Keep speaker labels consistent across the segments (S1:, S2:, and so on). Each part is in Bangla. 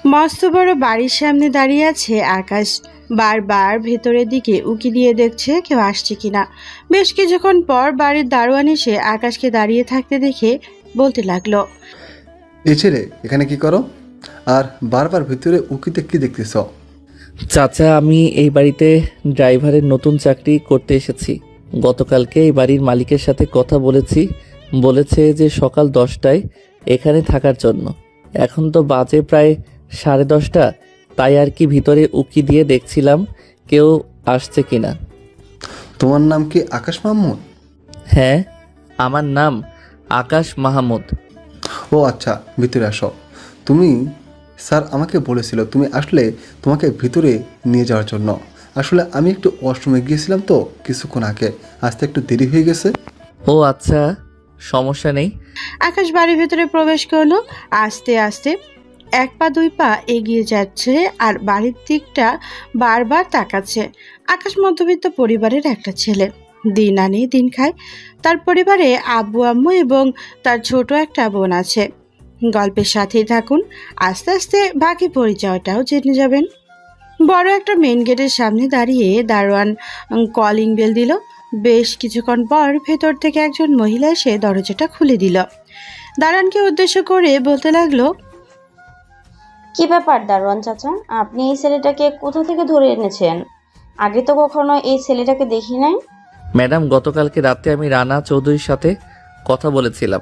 S1: মস্ত বড় বাড়ির সামনে দাঁড়িয়ে আছে আকাশ। বারবার ভেতরের দিকে উকি দিয়ে দেখছে কেউ আসছে কিনা। বেশ কিছুক্ষণ পর বাড়ির দারোয়ান এসে আকাশকে দাঁড়িয়ে থাকতে দেখে বলতে লাগলো,
S2: এই ছেলে এখানে কি করো? আর বারবার ভিতরে উকিতে কি দেখতেছ?
S3: চাচা, আমি এই বাড়িতে ড্রাইভারের নতুন চাকরি করতে এসেছি। গতকালকে এই বাড়ির মালিকের সাথে কথা বলেছি। বলেছে যে সকাল 10টায় এখানে থাকার জন্য। এখন তো বাজে প্রায় 10:30, তাই আর কি ভিতরে উকি দিয়ে দেখছিলাম কেউ আসছে কিনা।
S2: তোমার নাম কি আকাশ মাহমুদ?
S3: হ্যাঁ, আমার নাম আকাশ মাহমুদ।
S2: ও আচ্ছা, ভিতরে আসো। তুমি স্যার আমাকে বলেছিল তুমি আসলে তোমাকে ভিতরে নিয়ে যাওয়ার জন্য। আসলে আমি একটু ওয়াশরুমে গিয়েছিলাম তো কিছুক্ষণ আগে, আসতে একটু দেরি হয়ে গেছে।
S3: ও আচ্ছা, সমস্যা নেই।
S1: আকাশ বাড়ির ভেতরে প্রবেশ করলো। আস্তে আস্তে 1 পা 2 পা এগিয়ে যাচ্ছে আর বাড়ির দিকটা বারবার তাকাচ্ছে। আকাশ মধ্যবিত্ত পরিবারের একটা ছেলে, দিন আনে দিন খায়। তার পরিবারে আব্বু আম্মু এবং তার ছোট একটা বোন আছে। গল্পের সাথেই থাকুন, আস্তে আস্তে বাকি পরিচয়টাও জেনে যাবেন। বড় একটা মেন গেটের সামনে দাঁড়িয়ে দারোয়ান কলিং বেল দিল। বেশ কিছুক্ষণ পর ভেতর থেকে একজন মহিলা এসে দরজাটা খুলে দিল। দারোয়ানকে উদ্দেশ্য করে বলতে লাগলো,
S4: কি ব্যাপার দারোয়ান চাচা, আপনি এই ছেলেটাকে কোথা থেকে ধরে এনেছেন? আগে তো কখনো এই ছেলেটাকে দেখি নাই।
S3: ম্যাডাম, গতকালকে রাতে আমি রানা চৌধুরীর সাথে কথা বলেছিলাম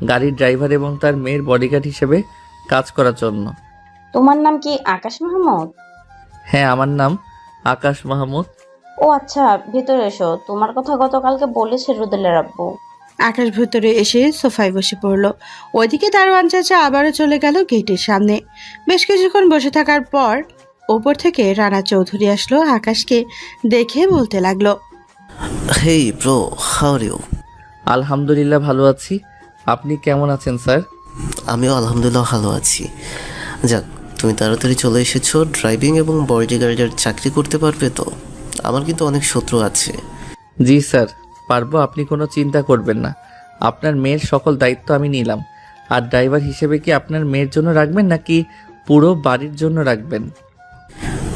S3: গাড়ির ড্রাইভার এবং তার মেয়ের বডিগার্ড হিসেবে কাজ করার জন্য।
S4: তোমার নাম কি আকাশ মাহমুদ?
S3: হ্যাঁ, আমার নাম আকাশ মাহমুদ।
S4: ও আচ্ছা, ভেতরে এসো। তোমার কথা গতকালকে বলেছে রুদেলের আব্বু।
S1: আকাশ ভেতরে এসে সোফায় বসে পড়ল। ওইদিকে দারোয়ান চাচা আবারও চলে গেল গেটের সামনে। বেশ কিছুক্ষণ বসে থাকার পর ওপর থেকে রানা চৌধুরী আসলো। আকাশকে দেখে বলতে লাগলো,
S5: Hey bro, how are you?
S3: আলহামদুলিল্লাহ ভালো আছি। আপনি কেমন আছেন স্যার?
S5: আমিও আলহামদুলিল্লাহ ভালো আছি। যাক, তুমি তাড়াতাড়ি চলে এসেছো। ড্রাইভিং এবং বডিগার্ডের চাকরি করতে পারবে তো? আমার কিন্তু অনেক শত্রু আছে।
S3: জি স্যার, পারবো। আপনি কোনো চিন্তা করবেন না। আপনার মেয়ের সকল দায়িত্ব আমি নিলাম। আর ড্রাইভার হিসেবে কি আপনার মেয়ের জন্য রাখবেন নাকি পুরো বাড়ির জন্য রাখবেন?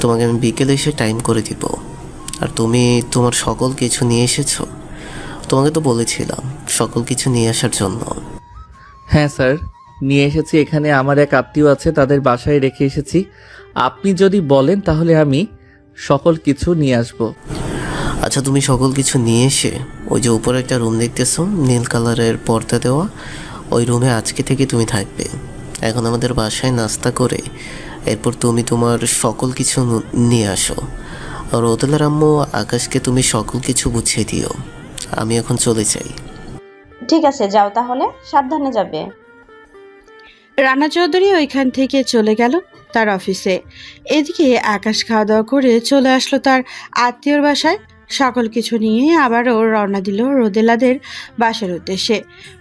S5: তোমাকে আমি বিকেলে এসে টাইম করে দিব। আর তুমি তোমার সকল কিছু নিয়ে এসেছো? তোমাকে তো বলেছিলাম সকল কিছু নিয়ে আসার জন্য।
S3: হ্যাঁ স্যার, নিয়ে এসেছি। এখানে আমার এক আত্মীয় আছে, তাদের বাসায় রেখে এসেছি। আপনি যদি বলেন তাহলে আমি সকল কিছু নিয়ে আসব।
S5: আচ্ছা, তুমি সকল কিছু নিয়ে এসে ওই যে উপরে একটা রুম দেখতেছো, নীল কালারের পর্দা দেওয়া, ওই রুমে আজকে থেকে তুমি থাকবে। এখন আমাদের বাসায় নাস্তা করে এরপর তুমি তোমার সকল কিছু নিয়ে আসো। আর রোদেলার আম্মু আকাশকে তুমি সকল কিছু বুঝিয়ে দিও। আমি এখন চলে যাই।
S4: ঠিক আছে, যাও তাহলে, সাবধানে যাবে।
S1: রানা চৌধুরী ওইখান থেকে চলে গেল তার অফিসে। এদিকে আকাশ খাওয়া দাওয়া করে চলে আসলো তার আত্মীয়র বাসায়। সকল কিছু নিয়ে আবারও রওনা দিল রোদেলাদের বাসার উদ্দেশ্যে।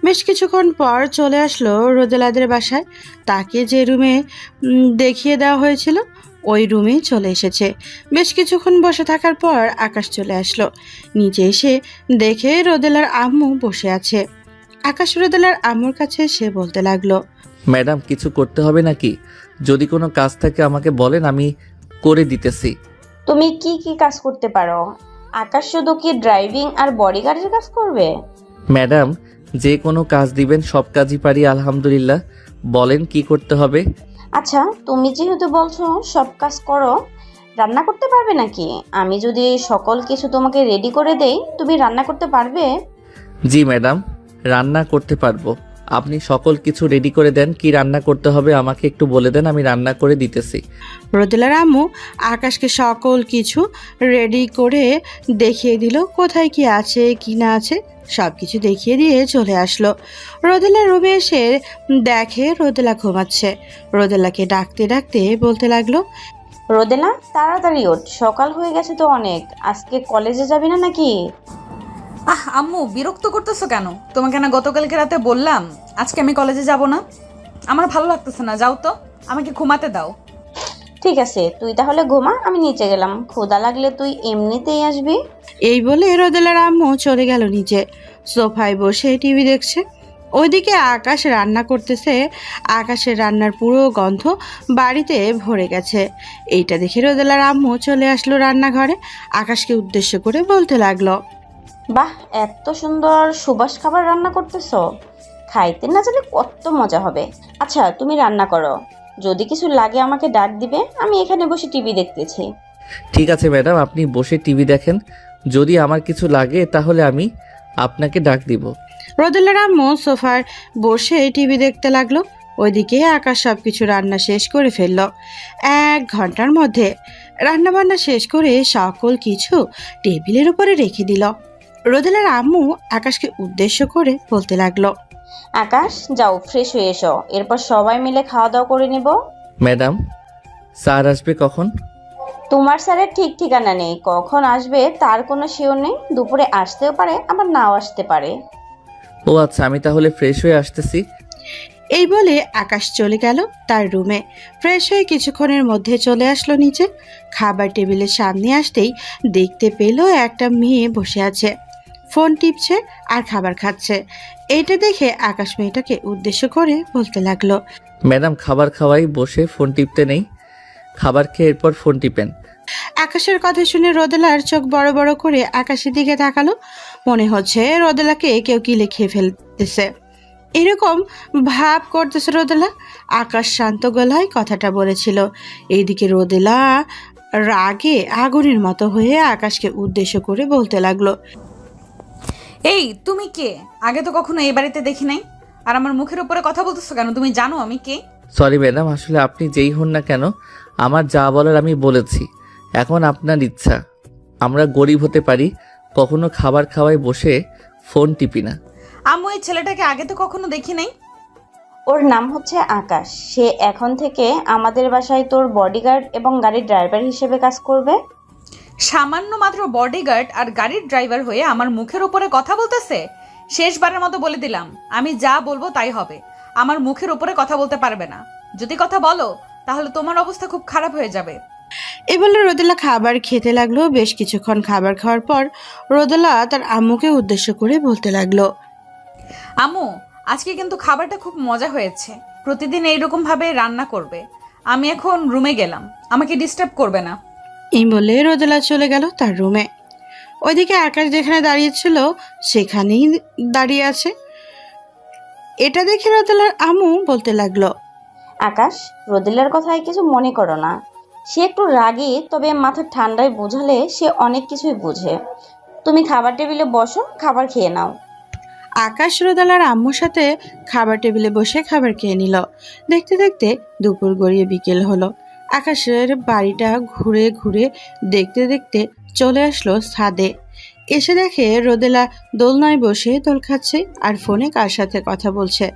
S1: বেশ কিছুক্ষণ পর চলে আসলো রোদেলাদের বাসায়। তাকে যে রুমে দেখিয়ে দেওয়া হয়েছিল ওই রুমে চলে এসেছে। বেশ কিছুক্ষণ বসে থাকার পর আকাশ চলে আসলো। নিচে এসে দেখে রোদেলার আম্মু বসে আছে। আকাশ রোদেলার আম্মুর কাছে এসে বলতে লাগলো,
S3: ম্যাডাম, কিছু করতে হবে নাকি? যদি কোনো কাজ থাকে আমাকে বলেন, আমি করে দিতেছি।
S4: তুমি কি কি কাজ করতে পারো? আকাশ শুধু কি ড্রাইভিং আর বডিগার্ডের কাজ করবে?
S3: ম্যাডাম, যে কোনো কাজ দিবেন সব কাজই পারি আলহামদুলিল্লাহ। বলেন কি করতে হবে?
S4: আচ্ছা, তুমি যেহেতু বলছো সব কাজ করো, রান্না করতে পারবে নাকি? আমি যদি সকল কিছু তোমাকে রেডি করে দেই, তুমি রান্না করতে পারবে?
S3: জি ম্যাডাম, রান্না করতে পারবো। আপনি সকল কিছু রেডি করে দেন। কি রান্না করতে হবে আমাকে একটু বলে দেন, আমি রান্না করে দিতেছি।
S1: রোদেলার আম্মু আকাশকে সকল কিছু রেডি করে দেখিয়ে দিল, কোথায় কি আছে কি না আছে সব কিছু দেখিয়ে দিয়ে চলে আসলো। রোদেলা রুমে এসে দেখে রোদেলা ঘুমাচ্ছে। রোদেলাকে ডাকতে ডাকতে বলতে লাগলো,
S4: রোদেলা, তাড়াতাড়ি ওঠ, সকাল হয়ে গেছে তো অনেক। আজকে কলেজে যাবি না নাকি?
S6: আম্মু, বিরক্ত করতেছো কেন? তোমাকে না গতকালকে রাতে বললাম আজকে আমি কলেজে যাব না। আমার ভালো লাগতেছে না, যাও তো, আমাকে ঘুমাতে দাও।
S4: ঠিক আছে, তুই তাহলে ঘুমা, আমি নিচে গেলাম। ক্ষুধা লাগলে তুই এমনিতেই আসবি।
S1: এই বলে রোদেলার আম্মু চলে গেল নিচে। সোফায় বসে টিভি দেখছে। ওইদিকে আকাশ রান্না করতেছে। আকাশের রান্নার পুরো গন্ধ বাড়িতে ভরে গেছে। এইটা দেখে রোদেলার আম্মু চলে আসলো রান্নাঘরে। আকাশকে উদ্দেশ্য করে বলতে লাগলো,
S4: বাহ, এত সুন্দর সুবাস খাবার রান্না করতেছো। খাইতে না জানলে কত মজা হবে। আচ্ছা, তুমি রান্না করো, যদি কিছু লাগে আমাকে ডাক দিবে, আমি এখানে বসে টিভি দেখতেছি।
S3: ঠিক আছে ম্যাডাম, আপনি বসে টিভি দেখেন। যদি আমার কিছু লাগে তাহলে আমি আপনাকে ডাক দিব।
S1: রোদেলার আম্মু সোফার বসে টিভি দেখতে লাগলো। ওইদিকে আকাশ সবকিছু রান্না শেষ করে ফেলল 1 ঘন্টার মধ্যে। রান্না বান্না শেষ করে সকল কিছু টেবিলের উপরে রেখে দিল। রোদেলার আম্মু আকাশকে উদ্দেশ্য করে বলতে লাগলো,
S4: আকাশ, যাও ফ্রেশ হয়ে এসো, এরপর সবাই মিলে খাওয়া দাওয়া করে নেব।
S3: ম্যাডাম, স্যার আসবে কখন?
S4: তোমার স্যারের ঠিক ঠিকানা নেই, কখন আসবে তার কোনো শিওর নেই। দুপুরে আসতেও পারে, আবার নাও আসতে পারে।
S3: ও আচ্ছা, আমি তাহলে ফ্রেশ হয়ে আসতেছি।
S1: এই বলে আকাশ চলে গেল তার রুমে। ফ্রেশ হয়ে কিছুক্ষণের মধ্যে চলে আসলো নিচে। খাবার টেবিলের সামনে আসতেই দেখতে পেল একটা মেয়ে বসে আছে, ফোন টিপছে আর খাবার খাচ্ছে। এইটা দেখে আকাশ মেয়েটাকে উদ্দেশ্য করে বলতে লাগলো,
S3: ম্যাডাম, খাবার খাওয়াই, বসে ফোন টিপতে নেই। খাবার খেয়ে এরপর ফোন টিপেন।
S1: আকাশের কথা শুনে রোদেলার চোখ বড় বড় করে আকাশের দিকে তাকালো। মনে হচ্ছে রোদেলাকে কেউ কিলে খেয়ে ফেলতেছে, এরকম ভাব করতেছে রোদেলা। আকাশ শান্ত গলায় কথাটা বলেছিল। এইদিকে রোদেলা রাগে আগুনের মতো হয়ে আকাশকে উদ্দেশ্য করে বলতে লাগলো,
S6: এই তুমি কে? আগে তো কখনো এই বাড়িতে দেখি নাই। আর আমার মুখের উপরে কথা বলতেছো কেন? তুমি জানো আমি কে?
S3: সরি ম্যাডাম, আসলে আপনি যেই হন না কেন, আমার যা বলার আমি বলেছি। এখন আপনার ইচ্ছা। আমরা গরিব হতে পারি, কখনো খাবার খাওয়াই বসে ফোন টিপি না।
S6: আম্মু, এই ছেলেটাকে আগে তো কখনো দেখি নাই।
S4: ওর নাম হচ্ছে আকাশ। সে এখন থেকে আমাদের বাসায় তোর বডিগার্ড এবং গাড়ির ড্রাইভার হিসেবে কাজ করবে।
S6: সামান্য মাত্র বডিগার্ড আর গাড়ির ড্রাইভার হয়ে আমার মুখের উপরে কথা বলতেছে। শেষবারের মতো বলে দিলাম, আমি যা বলবো তাই হবে। আমার মুখের উপরে কথা বলতে পারবে না। যদি কথা বলো তাহলে তোমার অবস্থা খুব খারাপ হয়ে যাবে।
S1: এ বলে রোদেলা খাবার খেতে লাগলো। বেশ কিছুক্ষণ খাবার খাওয়ার পর রোদেলা তার আম্মুকে উদ্দেশ্য করে বলতে লাগলো,
S6: আম্মু, আজকে কিন্তু খাবারটা খুব মজা হয়েছে। প্রতিদিন এইরকম ভাবে রান্না করবে। আমি এখন রুমে গেলাম, আমাকে ডিস্টার্ব করবে না।
S1: এই বলে রোদেলা চলে গেল তার রুমে। ওইদিকে আকাশ যেখানে দাঁড়িয়েছিল সেখানেই দাঁড়িয়ে আছে। এটা দেখে রোদেলার আম্মু বলতে লাগলো,
S4: আকাশ, রোদেলার কথায় কিছু মনে করো না। সে একটু রাগী, তবে মাথা ঠান্ডায় বোঝালে সে অনেক কিছুই বোঝে। তুমি খাবার টেবিলে বসো, খাবার খেয়ে নাও।
S1: আকাশ রোদেলার আম্মুর সাথে খাবার টেবিলে বসে খাবার খেয়ে নিল। দেখতে দেখতে দুপুর গড়িয়ে বিকেল হলো। আকাশের বাড়িটা ঘুরে ঘুরে দেখতে দেখতে চলে আসলো ছাদে। এসে দেখে রোদেলা দোলনায় বসে দোল খাচ্ছে আর ফোনে কার সাথে কথা বলছে।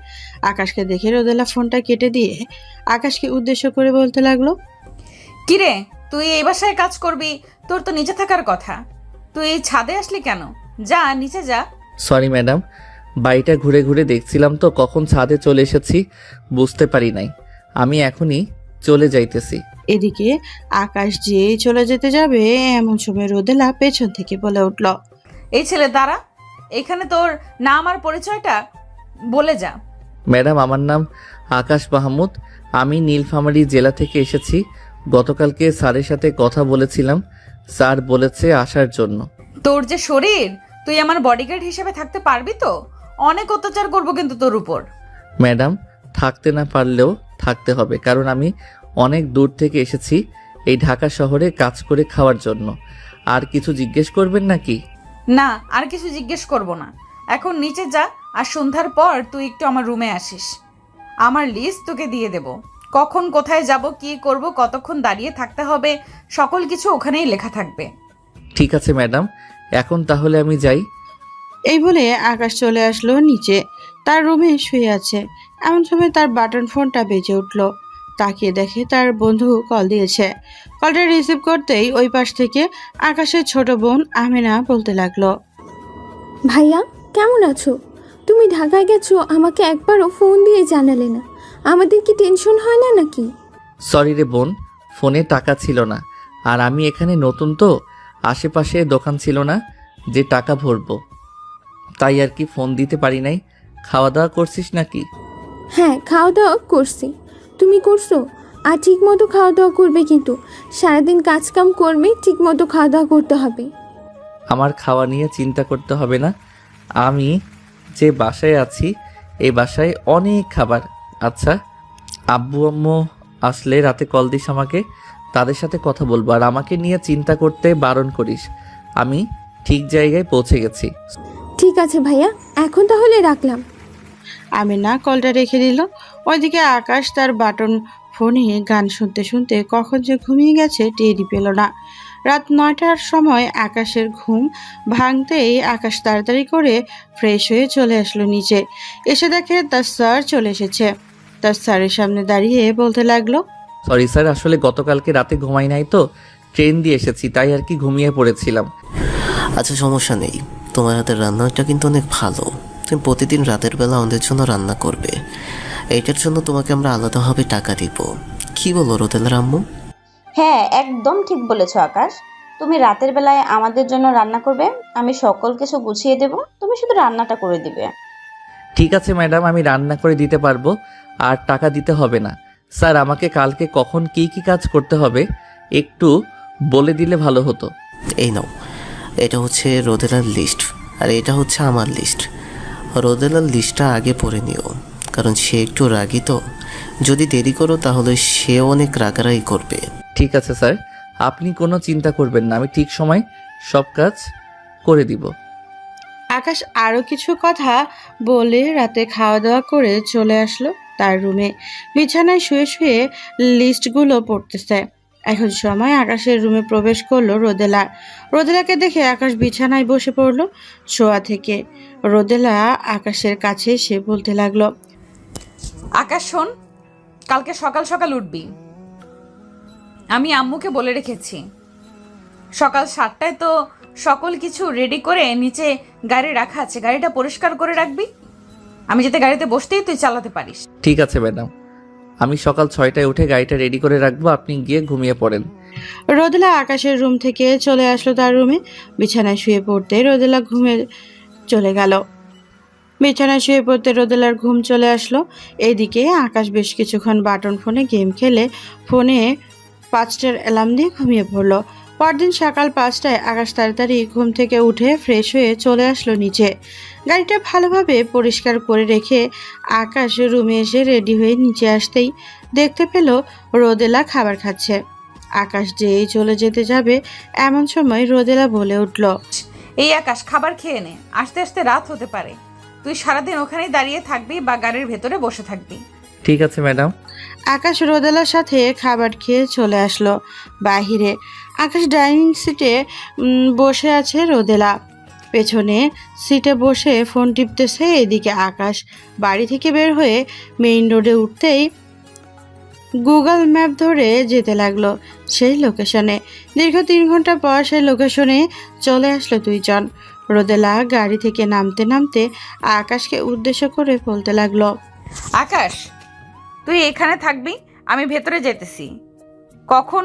S1: আকাশকে দেখে রোদেলা ফোনটা কেটে দিয়ে আকাশকে উদ্দেশ্য করে বলতে লাগলো,
S6: কিরে, তুই এই বাসায় কাজ করবি? তোর তো নিচে থাকার কথা। তুই এই ছাদে আসলি কেন? যা নিচে যা।
S3: সরি ম্যাডাম, বাড়িটা ঘুরে ঘুরে দেখছিলাম তো কখন ছাদে চলে এসেছি বুঝতে পারি নাই। আমি এখনই চলে যাইতেছি।
S1: এদিকে আকাশ যে চলে যেতে যাবে এমন সময় রোদেলা পেছন থেকে বলে উঠল,
S6: এই ছেলে দাঁড়া, এখানে তোর নাম আর পরিচয়টা বলে যা।
S3: ম্যাডাম, আমার নাম আকাশ মাহমুদ। আমি নীলফামারী জেলা থেকে এসেছি। গতকালকে স্যারের সাথে কথা বলেছিলাম, স্যার বলেছে আসার জন্য।
S6: তোর যে শরীর, তুই আমার বডিগার্ড হিসেবে থাকতে পারবি তো? অনেক অত্যাচার করবো কিন্তু তোর উপর।
S3: ম্যাডাম, থাকতে না পারলেও থাকতে হবে, কারণ আমি অনেক দূর থেকে এসেছি এই ঢাকা শহরে কাজ করে খাওয়ার জন্য। আর কিছু জিজ্ঞেস করবেন নাকি?
S6: না, আর কিছু জিজ্ঞেস করব না। এখন নিচে যা, আর সন্ধ্যার পর তুই একটু আমার রুমে আসিস। আমার লিস্ট তোকে দিয়ে দেব। কখন কোথায় যাব, কি করব, কতক্ষণ দাঁড়িয়ে থাকতে হবে, সকল কিছু ওখানেই লেখা থাকবে।
S3: ঠিক আছে ম্যাডাম, এখন তাহলে আমি যাই।
S1: এই বলে আকাশ চলে আসলো নিচে। তার রুমে শুয়ে আছে। এমন সময় তার বাটন ফোনটা বেজে উঠল। তাকিয়ে দেখে তার বন্ধু কল দিয়েছে। কলটা রিসিভ করতেই ওই পাশ থেকে আকাশের ছোট বোন আমেনা বলতে লাগলো,
S7: ভাইয়া, কেমন আছো? তুমি ঢাকায় গেছো, আমাকে একবারও ফোন দিয়ে জানালে না। আমাদের কি টেনশন হয় না নাকি?
S3: সরি রে বোন, ফোনে টাকা ছিল না। আর আমি এখানে নতুন তো, আশেপাশে দোকান ছিল না যে টাকা ভরবো, তাই আর কি ফোন দিতে পারি নাই। খাওয়া দাওয়া করছিস নাকি?
S7: হ্যাঁ, খাওয়া দাওয়া করছি। তুমি করছো? আর ঠিক মতো খাওয়া দাওয়া করবে, কিন্তু সারাদিন কাজকাম করবে, ঠিক মতো খাওয়া দাওয়া করতে হবে।
S3: আমার খাওয়া নিয়ে চিন্তা করতে হবে না। আমি যে বাসায় আছি এই বাসায় অনেক খাবার। আচ্ছা, আব্বু আম্মু আসলে রাতে কল দিস আমাকে, তাদের সাথে কথা বলবো। আর আমাকে নিয়ে চিন্তা করতে বারণ করিস। আমি ঠিক জায়গায় পৌঁছে গেছি।
S7: ঠিক আছে ভাইয়া, এখন তাহলে রাখলাম।
S1: আমিনা কলটা রেখে দিল। ওইদিকে আকাশ তার বাটন ফোনে গান শুনতে শুনতে কখন যে ঘুমিয়ে গেছে টেরই পেল না। রাত 9টার সময় আকাশের ঘুম ভাঙতেই আকাশ তাড়াতাড়ি করে ফ্রেশ হয়ে চলে আসলো নিচে। এসে দেখে তার স্যার চলে এসেছে। তার স্যারের সামনে দাঁড়িয়ে বলতে লাগলো,
S3: সরি স্যার, আসলে গতকালকে রাতে ঘুমাই নাই তো, ট্রেন দিয়ে এসেছি, তাই আর কি ঘুমিয়ে পড়েছিলাম।
S5: আচ্ছা, সমস্যা নেই। তোমার হাতের রান্নাটা কিন্তু অনেক ভালো। তুমি প্রতিদিন রাতের বেলা আমাদের জন্য রান্না করবে, এইটার জন্য তোমাকে আমরা আলাদাভাবে টাকা দিব। কি বলো রোদেলার আম্মু?
S4: হ্যাঁ, একদম ঠিক বলেছো আকাশ। তুমি রাতের বেলায় আমাদের জন্য রান্না করবে, আমি সকল কিছু গুছিয়ে দেব, তুমি শুধু রান্নাটা করে দিবে।
S3: ঠিক আছে ম্যাডাম, আমি রান্না করে দিতে পারবো, আর টাকা দিতে হবে না। স্যার, আমাকে কালকে কখন কি কি কাজ করতে হবে একটু বলে দিলে ভালো হতো।
S5: এই নাও, এটা হচ্ছে রোদেলার লিস্ট, আর এটা হচ্ছে আমার লিস্ট। রোদেলার লিস্টটা আগে পড়ে নিও, কারণ সে একটু রাগী তো। যদি দেরি করো তাহলে সে অনেক রাগারাগি করবে।
S3: ঠিক আছে স্যার, আপনি কোনো চিন্তা করবেন না, আমি ঠিক সময় সব কাজ করে দিব।
S1: আকাশ আরও কিছু কথা বলে রাতে খাওয়া দাওয়া করে চলে আসলো তার রুমে। বিছানায় শুয়ে শুয়ে লিস্টগুলো পড়তেছে। এখন সময় আকাশের রুমে প্রবেশ করলো রোদেলা। রোদেলাকে দেখে আকাশ বিছানায় বসে পড়লো শোয়া থেকে। রোদেলা আকাশের কাছে এসে বলতে লাগলো,
S6: আকাশ শোন, কালকে সকাল সকাল উঠবি। আমি আম্মুকে বলে রেখেছি সকাল 7টায় তো সকল কিছু রেডি করে নিচে গাড়ি রাখা আছে, গাড়িটা পরিষ্কার করে রাখবি, আমি যাতে গাড়িতে বসতেই তুই চালাতে পারিস।
S3: ঠিক আছে ম্যাডাম, আমি সকাল 6টায় উঠে গাড়িটা রেডি করে রাখবো, আপনি গিয়ে ঘুমিয়ে পড়েন।
S1: রোদেলা আকাশের রুম থেকে চলে আসলো তার রুমে। বিছানায় শুয়ে পড়তে রোদেলা ঘুমে চলে গেল। বিছানায় শুয়ে পড়তে রোদেলার ঘুম চলে আসলো। এইদিকে আকাশ বেশ কিছুক্ষণ বাটন ফোনে গেম খেলে ফোনে 5টার অ্যালার্ম দিয়ে ঘুমিয়ে পড়লো। পরদিন সকাল 5টায় আকাশ তাড়াতাড়ি ঘুম থেকে উঠে ফ্রেশ হয়ে চলে আসলো নিচে। গাড়িটা ভালোভাবে পরিষ্কার করে রেখে আকাশ রুমে এসে রেডি হয়ে নিচে আসতেই দেখতে পেল রোদেলা খাবার খাচ্ছে। আকাশ যেই চলে যেতে যাবে এমন সময় রোদেলা বলে উঠল,
S6: এই আকাশ, খাবার খেয়ে নে, আস্তে আস্তে রাত হতে পারে, তুই সারাদিন ওখানেই দাঁড়িয়ে থাকবি বা গাড়ির ভেতরে বসে থাকবি।
S3: ঠিক আছে ম্যাডাম।
S1: আকাশ রোদেলার সাথে খাবার খেয়ে চলে আসলো বাহিরে। আকাশ ডাইনিং সিটে বসে আছে, রোদেলা পেছনে সিটে বসে ফোন টিপতেছে। এদিকে আকাশ বাড়ি থেকে বের হয়ে মেইন রোডে উঠতেই গুগল ম্যাপ ধরে যেতে লাগলো সেই লোকেশনে। দীর্ঘ 3 ঘন্টা পর সেই লোকেশনে চলে আসলো দুইজন। রোদেলা গাড়ি থেকে নামতে নামতে আকাশকে উদ্দেশ্য করে বলতে লাগলো,
S6: আকাশ, তুই এখানে থাকবি, আমি ভেতরে যেতেছি। কখন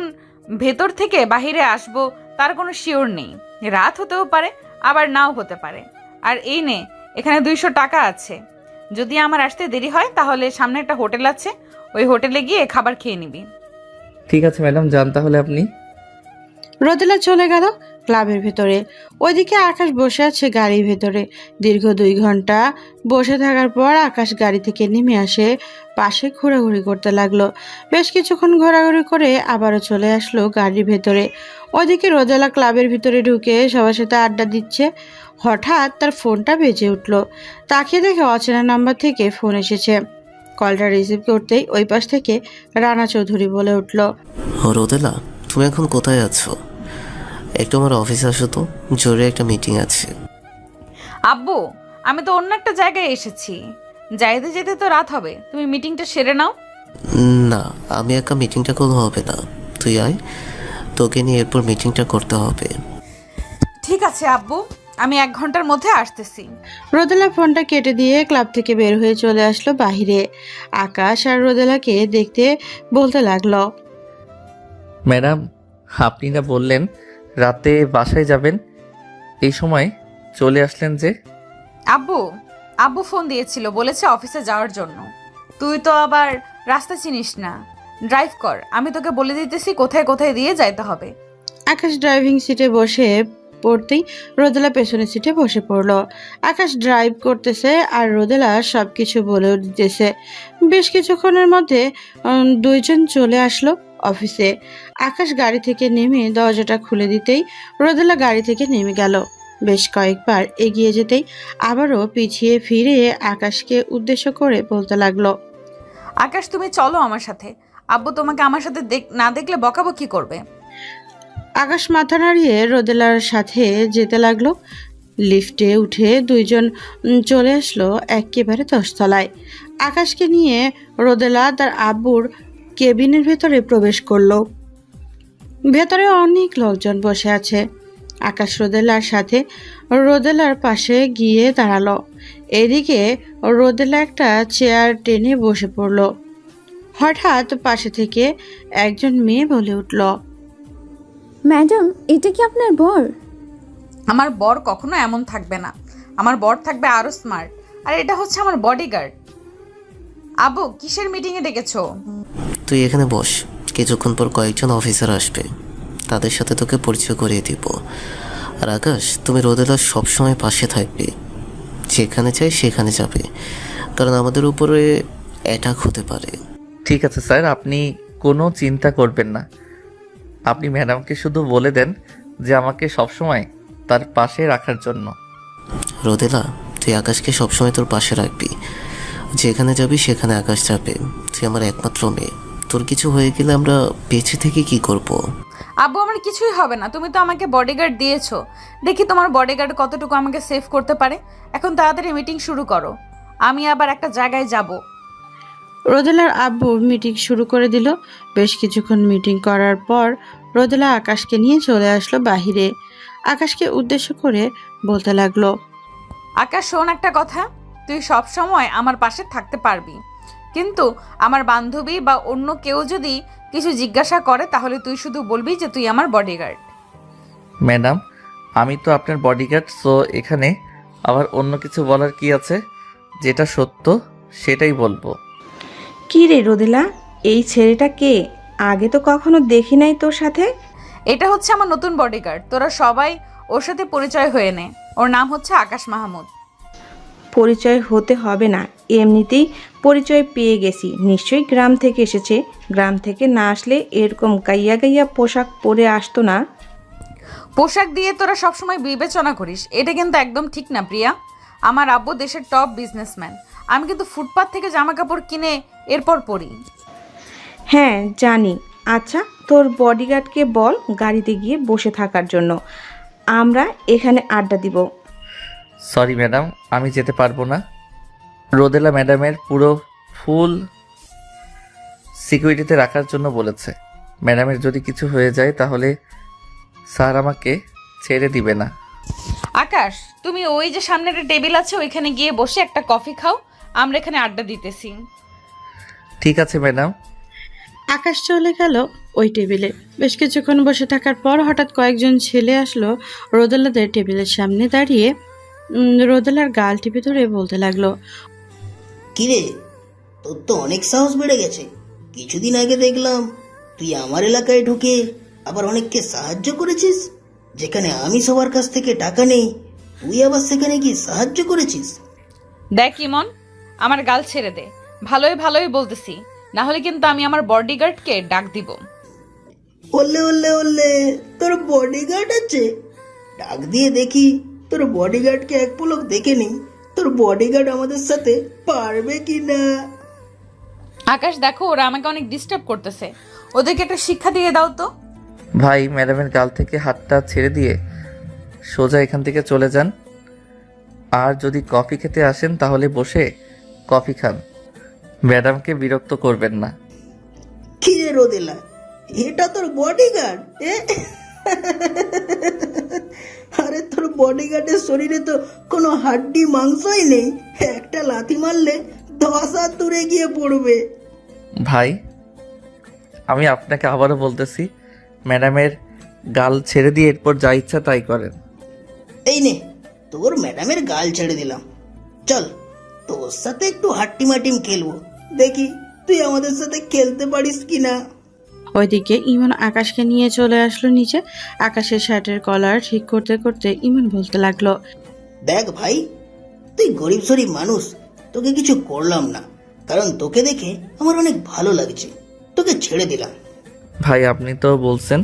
S6: ভেতর থেকে বাহিরে আসবো তার কোনো শিওর নেই, রাত হতেও পারে আবার নাও হতে পারে। আর এই নে, এখানে 200 টাকা আছে, যদি আমার আসতে দেরি হয় তাহলে সামনে একটা হোটেল আছে, ওই হোটেলে গিয়ে খাবার খেয়ে নিবি।
S3: ঠিক আছে ম্যাডাম, যান তাহলে আপনি।
S1: রোদেলা চলে গেল ক্লাবের ভেতরে। ওইদিকে আকাশ বসে আছে গাড়ির ভেতরে। দীর্ঘ 2 ঘন্টা বসে থাকার পর আকাশ গাড়ি থেকে নেমে আসে, পাশে ঘোরাঘুরি করতে লাগলো। বেশ কিছুক্ষণ ঘোরাঘুরি করে আবারও চলে আসলো গাড়ির ভেতরে। ওইদিকে রোদেলা ক্লাবের ভিতরে ঢুকে সবার সাথে আড্ডা দিচ্ছে। হঠাৎ তার ফোনটা বেজে উঠলো। তাকিয়ে দেখে অচেনা নাম্বার থেকে ফোন এসেছে। কলটা রিসিভ করতেই ওই পাশ থেকে রানা চৌধুরী বলে উঠল,
S5: রোদেলা, তুমি এখন কোথায় আছো? একটু আমার অফিসে আসো তো, জরুরি একটা মিটিং আছে।
S6: আব্বু, আমি তো অন্য একটা জায়গায় এসেছি, যাইতে যেতে তো রাত হবে, তুমি মিটিংটা সেরে নাও।
S5: না, আমি একা মিটিংটা করলে হবে না, তুই আয়, তোকে নিয়ে এরপর মিটিংটা করতে হবে।
S6: ঠিক আছে আব্বু, আমি 1 ঘন্টার মধ্যে আসতেছি।
S1: রোদেলা ফোনটা কেটে দিয়ে ক্লাব থেকে বের হয়ে চলে আসলো বাহিরে। আকাশ আর রোদেলাকে দেখতে বলতে লাগলো,
S3: ম্যাডাম, আপনি না বললেন রাতে বাসায় যাবেন, এই সময় চলে আসলেন যে?
S6: আব্বু, আব্বু ফোন দিয়েছিল, বলেছে অফিসে যাওয়ার জন্য। তুই তো আবার রাস্তা চিনিস না, ড্রাইভ কর, আমি তোকে বলে দিতেছি কোথায় কোথায় দিয়ে যাইতে হবে।
S1: আকাশ ড্রাইভিং সিটে বসে পড়তেই রোদেলা পেছনের সিটে বসে পড়লো। আকাশ ড্রাইভ করতেছে আর রোদেলা সবকিছু বলেও দিতেছে। বেশ কিছুক্ষণের মধ্যে দুইজন চলে আসলো অফিসে। আকাশ গাড়ি থেকে নেমে দরজাটা খুলে দিতেই রোদেলা গাড়ি থেকে নেমে গেল। বেশ কয়েকবার এগিয়ে যেতেই আবারও পিছিয়ে ফিরে আকাশকে উদ্দেশ্য করে বলতে লাগলো,
S6: আকাশ তুমি চলো আমার সাথে, আব্বু তোমাকে আমার সাথে না দেখলে বকাবকি করবে।
S1: আকাশ মাথা নাড়িয়ে রোদেলার সাথে যেতে লাগলো। লিফটে উঠে দুইজন চলে আসলো একেবারে 10 তলায়। আকাশকে নিয়ে রোদেলা তার আব্বুর কেবিনের ভেতরে প্রবেশ করলো। ভেতরে অনেক লোকজন বসে আছে। আকাশ রোদেলার সাথে রোদেলার পাশে গিয়ে দাঁড়ালো। এদিকে রোদেলা একটা চেয়ার টেনে বসে পড়লো। হঠাৎ পাশে থেকে একজন মেয়ে বলে উঠল,
S7: ম্যাডাম, এটা কি আপনার বর?
S6: আমার বর কখনো এমন থাকবে না, আমার বর থাকবে আরো স্মার্ট। আর এটা হচ্ছে আমার বডিগার্ড। আব্বু কিসের মিটিংয়ে ডেকেছো?
S5: তুই এখানে বস, কিছুক্ষণ পর কয়েকজন অফিসার আসবে, তাদের সাথে তোকে পরিচয় করিয়ে দিব। আর আকাশ, তুমি রোদেলার সবসময় পাশে থাকবে, যেখানে চাই সেখানে যাবে, কারণ আমাদের উপরে অ্যাটাক হতে পারে।
S3: ঠিক আছে স্যার, আপনি কোনো চিন্তা করবেন না। আপনি ম্যাডামকে শুধু বলে দেন যে আমাকে সবসময় তার পাশে রাখার জন্য।
S5: রোদেলা, তুই আকাশকে সবসময় তোর পাশে রাখবি, যেখানে যাবি সেখানে আকাশ যাবে। তুই আমার একমাত্র মেয়ে, তোর কিছু হয়ে গেলে আমরা বেঁচে থেকে কি করব?
S6: আব্বু আমার কিছুই হবে না, তুমি তো আমাকে বডিগার্ড দিয়েছো, দেখি তোমার বডিগার্ড কতটুকু আমাকে সেভ করতে পারে। এখন তাড়াতাড়ি মিটিং শুরু করো, আমি আবার একটা জায়গায় যাব।
S1: রোদেলার আব্বু মিটিং শুরু করে দিল। বেশ কিছুক্ষণ মিটিং করার পর রোদেলা আকাশকে নিয়ে চলে আসলো বাহিরে। আকাশকে উদ্দেশ্য করে বলতে লাগলো,
S6: আকাশ শোন একটা কথা, তুই সব সময় আমার পাশে থাকতে পারবি, কিন্তু আমার বান্ধবী বা অন্য কেউ যদি কিছু জিজ্ঞাসা করে তাহলে তুই শুধু বলবি যে তুই আমার বডিগার্ড।
S3: ম্যাডাম, আমি তো আপনার বডিগার্ড, সো এখানে আবার অন্য কিছু বলার কি আছে? যেটা সত্য সেটাই বলবো।
S8: কি রে রোদেলা, এই ছেলেটা কে? আগে তো কখনো দেখি নাই তোর সাথে।
S6: এটা হচ্ছে আমার নতুন বডিগার্ড, তোরা সবাই ওর সাথে পরিচয় হয়ে নে। ওর নাম হচ্ছে আকাশ মাহমুদ।
S8: পরিচয় হতে হবে না, এমনিতেই পরিচয় পেয়ে গেছি। নিশ্চয়ই গ্রাম থেকে এসেছে, গ্রাম থেকে না আসলে এরকম গাইয়া গাইয়া পোশাক পরে আসতো না।
S6: পোশাক দিয়ে তোরা সবসময় বিবেচনা করিস, এটা কিন্তু একদম ঠিক না প্রিয়া। আমার আব্বু দেশের টপ বিজনেসম্যান, আমি কিন্তু ফুটপাত থেকে জামা কাপড় কিনে এরপর পরি।
S8: হ্যাঁ জানি। আচ্ছা, তোর বডিগার্ডকে বল গাড়িতে গিয়ে বসে থাকার জন্য, আমরা এখানে আড্ডা দিব।
S3: সরি ম্যাডাম, আমি যেতে পারবো না। রোদেলা ম্যাডামের পুরো ফুল সিকিউরিটিতে রাখার জন্য বলেছে। ম্যাডামের যদি কিছু হয়ে যায় তাহলে স্যার আমাকে ছেড়ে দিবে না।
S6: আকাশ, তুমি ওই যে সামনে একটা টেবিল আছে ওইখানে গিয়ে বসে একটা কফি খাও, আমরা এখানে আড্ডা দিতেছি।
S3: ঠিক আছে ম্যাডাম।
S1: আকাশ চলে গেল ওই টেবিলে। বেশ কিছুক্ষণ বসে থাকার পর হঠাৎ কয়েকজন ছেলে আসলো রোদেলাদের টেবিলের সামনে দাঁড়িয়ে রোদেলার গাল টিপে ধরে বলতে লাগলো,
S9: কিরে, তোর তো অনেক সাহস বেড়ে গেছে। কিছুদিন আগে দেখলাম তুই আমার এলাকায় ঢুকে আবার অনেককে সাহায্য করেছিস। যেখানে আমি সবার কাছ থেকে টাকা নেই, তুই আবার সেখানে গিয়ে সাহায্য করেছিস।
S6: দেখ ইমন, আমার গাল ছেড়ে দে, ভালোই ভালোই বলতেছি, না হলে কিন্তু আমি আমার বডিগার্ডকে ডাক দিব।
S9: ওল্লে ওল্লে ওল্লে, তোর বডিগার্ড আছে? ডাক দিয়ে দেখি তোর বডিগার্ডকে এক পলক দেখে নিই, তোর বডিগার্ড আমাদের সাথে পারবে কি না।
S6: আকাশ দেখো, ওরা আমাকে অনেক ডিস্টার্ব করতেছে, ওদেরকে একটা শিক্ষা দিয়ে দাও তো।
S3: ভাই, ম্যাডামের গাল থেকে হাতটা ছেড়ে দিয়ে সোজা এখান থেকে চলে যান। আর যদি কফি খেতে আসেন তাহলে বসে কফি খান, ম্যাডামকে বিরক্ত করবেন না।
S9: কি রে রোদেলা, এটা তোর বডিগার্ড? আরে তোর বডিগার্ডের শরীরে তো কোনো হাড্ডি মাংসই নেই, একটা লাথি মারলে 10 হাত দূরে গিয়ে পড়বে।
S3: ভাই, আমি আপনাকে আবারও বলতেছি, ম্যাডামের গাল ছেড়ে দিয়ে এরপর যা ইচ্ছা তাই করেন।
S9: এই নে, তোর ম্যাডামের গাল ছেড়ে দিলাম। চল তোর সাথে একটু হাট্টিমাটিম খেলবো, দেখি তুই আমাদের সাথে খেলতে পারিস কিনা।
S1: ওইদিকে ইমন আকাশকে নিয়ে চলে আসলো নিচে। আকাশের শার্টের কলার ঠিক করতে করতে ইমন বলতে লাগলো,
S9: দেখ ভাই, তুই গরিব সরিব মানুষ, তোকে কিছু করলাম না, কারণ তোকে দেখে আমার অনেক ভালো লাগছে, তোকে ছেড়ে দিলাম।
S3: ভাই আপনি তো বলছেন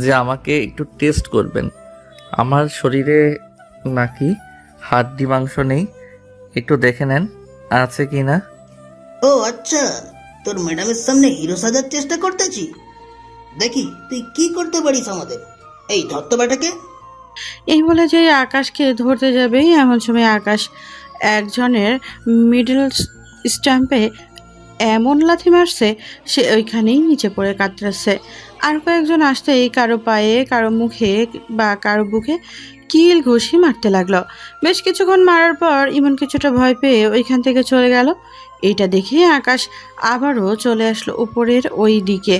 S3: যে আমাকে একটু টেস্ট করবেন। আমার শরীরে নাকি হাড্ডি মাংস নেই, একটু দেখে নেন আছে কি না।
S9: ও আচ্ছা, তোর ম্যাডামের সামনে হিরো সাজার চেষ্টা করতেছি, দেখি তুই কি করতে পারিস আমাদের। এই ধরতো বেটাকে।
S1: এই বলে যে আকাশকে ধরতে যাবে এমন সময় আকাশ একজনের মিডল স্ট্যাম্পে এমন লাথি মারছে সে ওইখানেই নিচে পড়ে কাতরাচ্ছে। আর কয়েকজন আসতেই কারো পায়ে, কারো মুখে বা কারো বুকে কিল ঘুষি মারতে লাগলো। বেশ কিছুক্ষণ মারার পর ইমন কিছুটা ভয় পেয়ে ওইখান থেকে চলে গেল। এইটা দেখে আকাশ আবারও চলে আসলো উপরের ওই দিকে।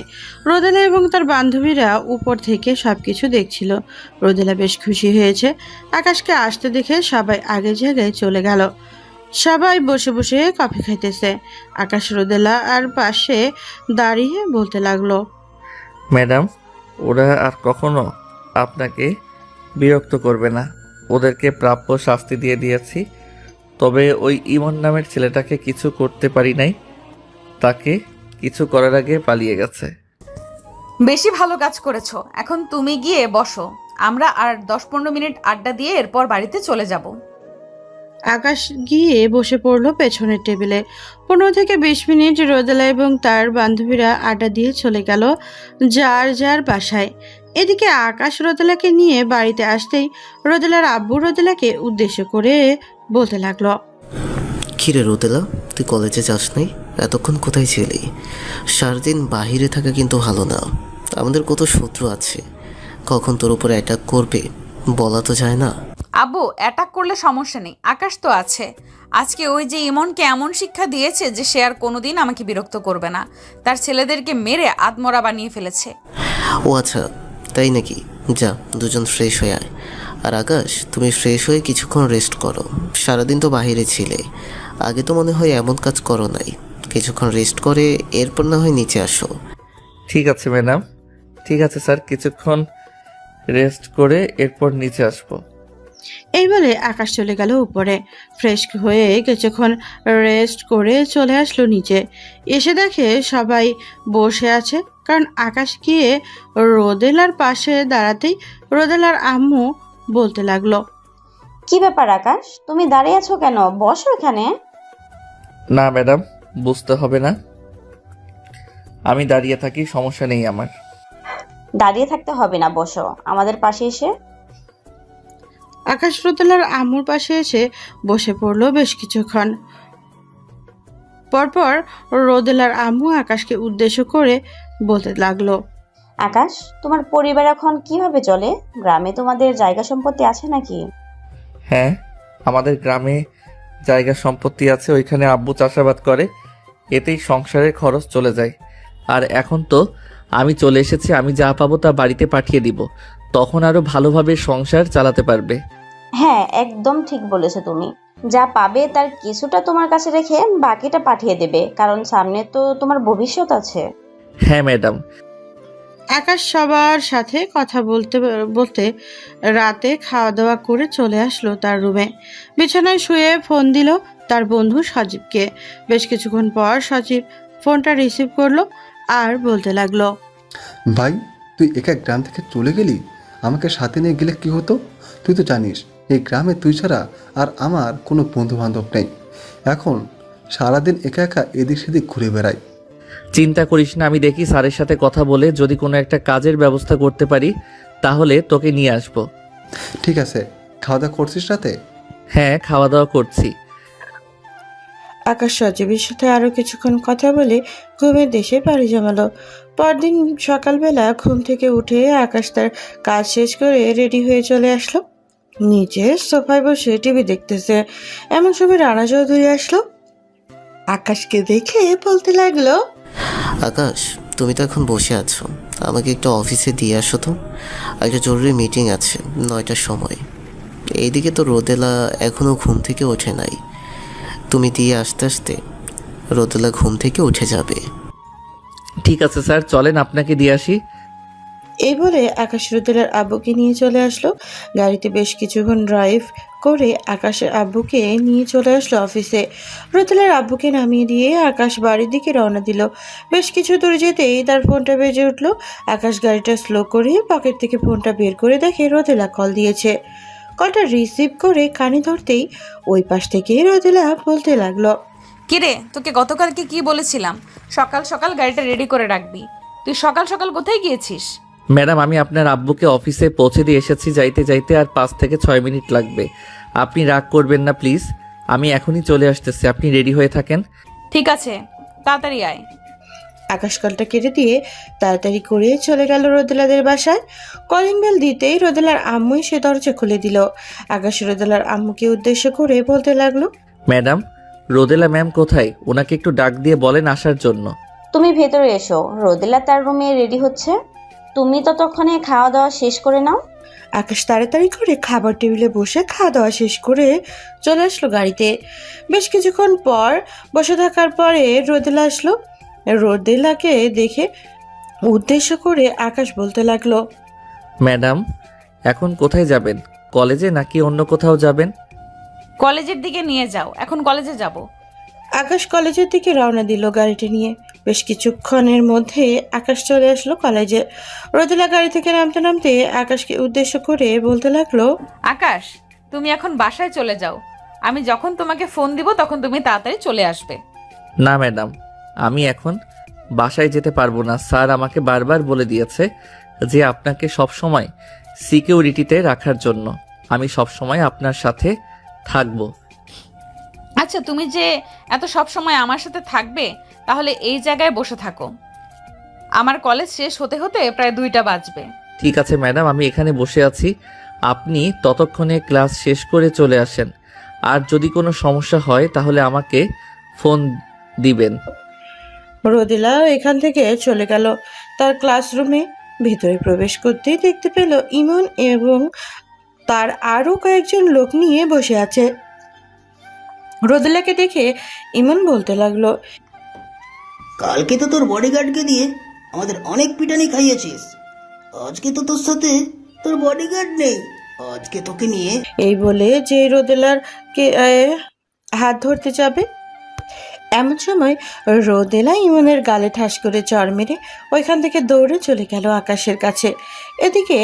S1: রোদেলা এবং তার বান্ধবীরা উপর থেকে সবকিছু দেখছিল। রোদেলা বেশ খুশি হয়েছে। আকাশকে আসতে দেখে সবাই আগের জায়গায় চলে গেল। সবাই বসে বসে কফি খাইতেছে। আকাশ রোদেলা আর পাশে দাঁড়িয়ে বলতে লাগলো,
S3: ম্যাডাম ওরা আর কখনো আপনাকে বিরক্ত করবে না, ওদেরকে প্রাপ্য শাস্তি দিয়ে দিয়েছি। তবে ওই ইমন নামের ছেলেটাকে কিছু করতে পারি নাই, তাকে কিছু করার আগে পালিয়ে গেছে।
S6: বেশি ভালো কাজ করেছো। এখন তুমি গিয়ে বসো, আমরা আর 10-15 মিনিট আড্ডা দিয়ে এরপর বাড়িতে চলে যাব।
S1: আকাশ গিয়ে বসে পড়লো পেছনের টেবিলে। 15 থেকে 20 মিনিট রোদেলা এবং তার বান্ধবীরা আড্ডা দিয়ে চলে গেল যার যার বাসায়। এদিকে আকাশ রোদেলাকে নিয়ে বাড়িতে আসতেই রোদেলার আব্বু রোদেলাকে উদ্দেশ্য করে বলতে লাগলো,
S5: কিরে রোদেলা, তুই কলেজে যাস নাই? এতক্ষণ কোথায় ছিলি? সারাদিন বাহিরে থাকা কিন্তু ভালো না, আমাদের কত শত্রু আছে, কখন তোর উপরে অ্যাটাক করবে বলা তো যায় না।
S6: আব্বু, অ্যাটাক করলে সমস্যা নেই, আকাশ তো আছে। আজকে ওই যে ইমনকে এমন শিক্ষা দিয়েছে যে সে আর কোনোদিন আমাকে বিরক্ত করবে না। তার ছেলেদেরকে মেরে আত্মরা বানিয়ে ফেলেছে।
S5: ও আচ্ছা, তাই নাকি? যা, দুজন ফ্রেশ হয়ে আয়। আর আকাশ, তুমি ফ্রেশ হয়ে কিছুক্ষণ রেস্ট করো, সারাদিন তো বাইরে ছিলে, আগে তো মনে হয় এমন কাজ করো নাই। কিছুক্ষণ রেস্ট করে এরপর না হয় নিচে আসো।
S3: ঠিক আছে ম্যাডাম, ঠিক আছে স্যার, কিছুক্ষণ রেস্ট করে এরপর নিচে আসবো।
S1: এই বলে আকাশ চলে গেল উপরে। ফ্রেশ হয়ে কিছুক্ষণ রেস্ট করে চলে আসলো নিচে। এসে দেখে সবাই বসে আছে, কারণ আকাশ গিয়ে রোদেলার পাশে দাঁড়াতেই রোদেলার আম্মু বলতে লাগলো,
S4: কি ব্যাপার আকাশ, তুমি দাঁড়িয়ে আছো কেন? বসো এখানে।
S3: না ম্যাডাম, বুঝতে হবে না, আমি দাঁড়িয়ে থাকি, সমস্যা নেই আমার।
S4: দাঁড়িয়ে থাকতে হবে না, বসো আমাদের পাশে এসে।
S1: আকাশ রোদেলার আম্মুর পাশে এসে বসে পড়লো। বেশ কিছুক্ষণ পরপর রোদেলার আম্মু আকাশকে উদ্দেশ্য করে বলতে লাগলো,
S4: আকাশ, তোমার পরিবার এখন কিভাবে চলে? গ্রামে তোমাদের জায়গা সম্পত্তি আছে নাকি?
S3: হ্যাঁ, আমাদের গ্রামে জায়গা সম্পত্তি আছে, ওইখানে আব্বু চাষাবাদ করে, এতেই সংসারের খরচ চলে যায়। আর এখন তো আমি চলে এসেছি, আমি যা পাবো তা বাড়িতে পাঠিয়ে দিব, তখন আরো ভালোভাবে সংসার চালাতে পারবে।
S4: হ্যাঁ, একদম ঠিক বলেছো তুমি। যা পাবে তার কিছুটা তোমার কাছে রেখে বাকিটা পাঠিয়ে দেবে, কারণ সামনে তো তোমার ভবিষ্যৎ আছে।
S3: হ্যাঁ ম্যাডাম।
S1: আকাশ সবার সাথে কথা বলতে বলতে রাতে খাওয়া দাওয়া করে চলে আসলো তার রুমে। বিছানায় শুয়ে ফোন দিল তার বন্ধু সজীবকে। বেশ কিছুক্ষণ পর সজীব ফোনটা রিসিভ করলো আর বলতে লাগলো,
S2: ভাই, তুই একা গ্রাম থেকে চলে গেলি, আমাকে সাথে নিয়ে গেলে কি হতো? তুই তো জানিস এই গ্রামে তুই ছাড়া আর আমার কোনো বন্ধু বান্ধব নেই। এখন সারাদিন একা একা এদিক সেদিক ঘুরে বেড়াই।
S3: চিন্তা করিস না, আমি দেখি স্যারের সাথে কথা বলে যদি কোনো একটা কাজের ব্যবস্থা করতে পারি তাহলে তোকে নিয়ে আসবো।
S2: ঠিক আছে, খাওয়া দাওয়া করছিস রাতে?
S3: হ্যাঁ, খাওয়া দাওয়া করছি।
S1: আকাশ সজীবের সাথে আরো কিছুক্ষণ কথা বলে ঘুমের দেশে পাড়ি জমালো। পরদিন সকালবেলা ঘুম থেকে উঠে আকাশ তার কাজ শেষ করে রেডি হয়ে চলে আসলো। নিচে সোফায় বসে টিভি দেখতেছে। এমন সময় রানা চৌধুরী আসলো। আকাশকে দেখে বলতে লাগলো,
S5: আকাশ, তুমি তো এখন বসে আছো, আমাকে একটু অফিসে দিয়ে আসো তো, একটা জরুরি মিটিং আছে 9টার সময়। এইদিকে তো রোদেলা এখনও ঘুম থেকে ওঠে নাই, তুমি দিয়ে আসতে আসতে রোদেলা ঘুম থেকে উঠে যাবে।
S3: ঠিক আছে স্যার, চলেন আপনাকে দিয়ে আসি।
S8: এই বলে আকাশ রোদেলার আব্বুকে নিয়ে চলে আসলো। গাড়িতে বেশ কিছুক্ষণ ড্রাইভ করে আকাশের আব্বুকে নিয়ে চলে আসলো অফিসে। রোদেলার আব্বুকে নামিয়ে দিয়ে আকাশ বাড়ির দিকে রওনা দিল। বেশ কিছু দূর যেতেই তার ফোনটা বেজে উঠলো। আকাশ গাড়িটা স্লো করে পকেট থেকে ফোনটা বের করে দেখে রোদেলা কল দিয়েছে। কলটা রিসিভ করে কানে ধরতেই ওই পাশ থেকে রোদেলা বলতে লাগলো,
S6: কিরে, তোকে গতকালকে কি বলেছিলাম সকাল সকাল গাড়িটা রেডি করে রাখবি? তুই সকাল সকাল কোথায় গিয়েছিস?
S3: ম্যাডাম, আমি আপনার আব্বুকে অফিসে পৌঁছে দিয়ে এসেছি। যাইতে যাইতে আর 5 থেকে 6 মিনিট লাগবে। আপনি রাগ করবেন না প্লিজ। আমি এখনই চলে আসতেছি, আপনি রেডি হয়ে থাকেন।
S6: ঠিক আছে, তাড়াতাড়ি আয়।
S8: আকাশ কলটা কেটে দিয়ে তাড়াতাড়ি করে চলে গেল রোদেলাদের বাসায়। কলিং বেল দিতেই রোদেলার আম্মু সে দরজা খুলে দিল। আকাশ রোদেলার আম্মুকে উদ্দেশ্য করে বলতে লাগলো,
S3: ম্যাডাম, রোদেলা ম্যাম কোথায়? ওনাকে একটু ডাক দিয়ে বলেন আসার জন্য।
S4: তুমি ভেতরে এসো, রোদেলা তার রুমে রেডি হচ্ছে। তুমি ততক্ষণে খাওয়া দাওয়া শেষ করে নাও।
S8: আকাশ তাড়াতাড়ি করে খাবার টেবিলে বসে খাওয়া দাওয়া শেষ করে চলে আসলো গাড়িতে। বেশ কিছুক্ষণ পর বসে থাকার পরে রোদেলা আসলো। রোদেলাকে দেখে উদ্দেশ্য করে আকাশ বলতে লাগলো,
S3: ম্যাডাম, এখন কোথায় যাবেন? কলেজে নাকি অন্য কোথাও যাবেন?
S6: কলেজের দিকে নিয়ে যাও, এখন কলেজে যাব।
S8: আকাশ কলেজের দিকে রওনা দিল গাড়িটা নিয়ে। বেশ কিছুক্ষণের মধ্যে আকাশ চলে আসলো কলেজে। রোদেলা গাড়ি থেকে নামতে নামতে আকাশকে উদ্দেশ্য করে বলতে লাগলো,
S6: আকাশ, তুমি এখন বাসায় চলে যাও। আমি যখন তোমাকে ফোন দিব তখন তুমি তাড়াতাড়ি চলে আসবে।
S3: না ম্যাডাম, আমি এখন বাসায় যেতে পারবো না। স্যার আমাকে বারবার বলে দিয়েছে যে আপনাকে সবসময় সিকিউরিটিতে রাখার জন্য। আমি সবসময় আপনার সাথে থাকবো।
S6: আচ্ছা, তুমি যে এত সব সময় আমার সাথে থাকবে, তাহলে এই জায়গায় বসে থাকো। আমার কলেজ শেষ হতে হতে প্রায় 2টা বাজবে।
S3: ঠিক আছে ম্যাডাম, আমি এখানে বসে আছি। আপনি ততক্ষণে ক্লাস শেষ করে চলে আসেন। আর যদি কোনো সমস্যা হয় তাহলে আমাকে ফোন দিবেন।
S8: রোদেলা এখান থেকে চলে গেল তার ক্লাসরুমে। ভেতরে প্রবেশ করতেই দেখতে পেল ইমন এবং তার আরও কয়েকজন লোক নিয়ে বসে আছে। রোদেলাকে দেখে ইমন বলতে লাগলো,
S9: কালকে তো তোর বডিগার্ডকে দিয়ে আমাদের অনেক পিটানি খাইয়েছিস। আজকে তো তোর সাথে তোর বডিগার্ড নেই, আজকে তোকে নিয়ে।
S8: এই বলে যে রোদেলার কে হাত ধরতে যাবে, এমন সময় রোদেলা ইমনের গালে ঠাস করে চড় মেরে ওইখান থেকে দৌড়ে চলে গেল আকাশের কাছে। এদিকে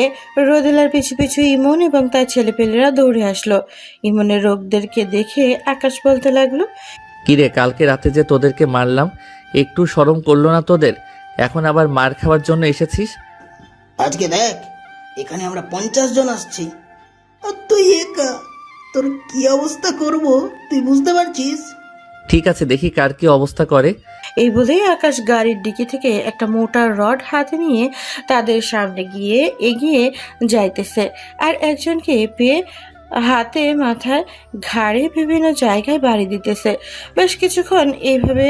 S8: রোদেলার পিছু পিছু ইমন এবং তার ছেলেপেলেরা দৌড়ে আসলো। ইমনের লোকদেরকে দেখে আকাশ বলতে লাগলো,
S3: কিরে, কালকে রাতে যে তোদেরকে মারলাম, একটু শরম করলো না তোদের? এখন আবার মার খাওয়ার জন্য এসেছিস?
S9: আজকে দেখ, এখানে আমরা 50 জন আসছি আর তুই একা। তোর কি অবস্থা করব তুই বুঝতে পারছিস?
S3: ঠিক আছে, দেখি কার কি অবস্থা করে।
S8: এই বলেই আকাশ গাড়ির ডিকি থেকে একটা মোটা রড হাতে নিয়ে তাদের সামনে গিয়ে এগিয়ে যাইতেছে। আর একজনকে পেয়ে হাতে মাথায় ঘাড়ে বিভিন্ন জায়গায় বাড়ি দিতেছে। বেশ কিছুক্ষণ এইভাবে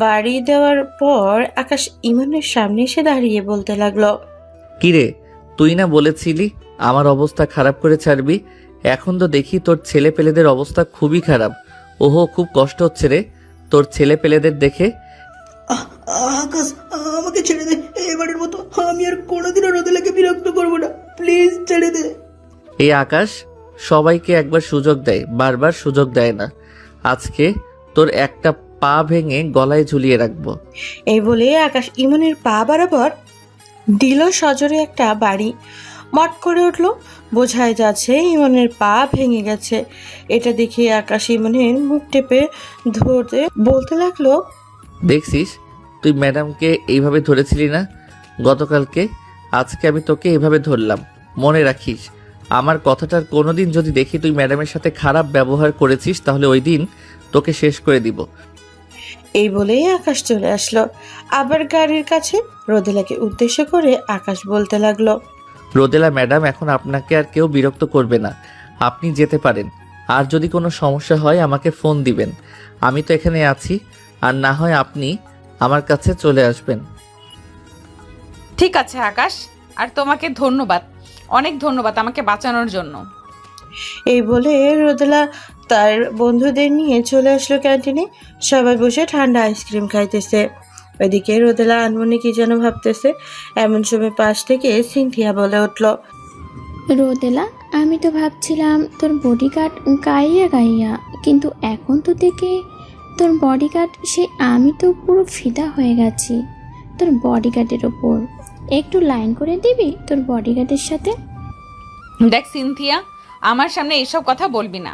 S8: বাড়ি দেওয়ার পর আকাশ ইমনের সামনে এসে দাঁড়িয়ে বলতে লাগলো,
S3: কিরে, তুই না বলেছিলি আমার অবস্থা খারাপ করে ছাড়বি? এখন তো দেখি তোর ছেলে পেলেদের অবস্থা খুবই খারাপ। ওহো, খুব কষ্ট হচ্ছে রে তোর ছেলে পেলেদের দেখে।
S9: আকাশ, আমাকে ছেড়ে দে। এবারের মতো আমি আর কোনোদিনও রোদেলাকে বিরক্ত করবো না, প্লিজ ছেড়ে দে।
S3: এই আকাশ সবাইকে একবার সুযোগ দেয়, বারবার সুযোগ দেয় না। আজকে তোর একটা পা ভেঙে গলায় ঝুলিয়ে রাখবো।
S8: এই বলে আকাশ ইমনের পা বরাবর দিল সজোরে একটা বাড়ি। মট করে উঠল। বোঝাই যাচ্ছে ইমনের পা ভেঙে গেছে। এটা দেখে আকাশ ইমনের মুখ টেপে ধরতে বলতে লাগলো,
S3: দেখছিস, তুই ম্যাডামকে এইভাবে ধরেছিলি না গতকালকে? আজকে আমি তোকে এইভাবে ধরলাম। মনে রাখিস, আমার কথাটার কোনোদিন যদি দেখি তুই ম্যাডামের সাথে খারাপ ব্যবহার করেছিস, তাহলে ওই দিন তোকে শেষ করে দিব।
S8: এই বলেই আকাশ চলে আসলো আবার গাড়ির কাছে। রোদেলাকে উদ্দেশ্য করে আকাশ বলতে লাগলো,
S3: রোদেলা ম্যাডাম, এখন আপনাকে আর কেউ বিরক্ত করবে না, আপনি যেতে পারেন। আর যদি কোনো সমস্যা হয় আমাকে ফোন দিবেন, আমি তো এখানে আছি। আর না হয় আপনি আমার কাছে চলে আসবেন।
S6: ঠিক আছে আকাশ, আর তোমাকে ধন্যবাদ, অনেক ধন্যবাদ আমাকে বাঁচানোর জন্য।
S8: এই বলে রোদেলা তার বন্ধুদের নিয়ে চলে আসলো ক্যান্টিনে। সবাই বসে ঠান্ডা আইসক্রিম খাইতেছে। ওইদিকে রোদেলা আনমনে কি যেন ভাবতেছে। এমন সময় পাশ থেকে সিনথিয়া বলে উঠল,
S7: রোদেলা, আমি তো ভাবছিলাম তোর বডিগার্ড গাইয়া গাইয়া, কিন্তু এখন তো দেখে তোর বডিগার্ড সে আমি তো পুরো ফিদা হয়ে গেছি তোর বডিগার্ডের ওপর। একটু লাইন করে দিবি তোর বডিগার্ডের সাথে?
S6: দেখ সিনথিয়া, আমার সামনে এইসব কথা বলবি না।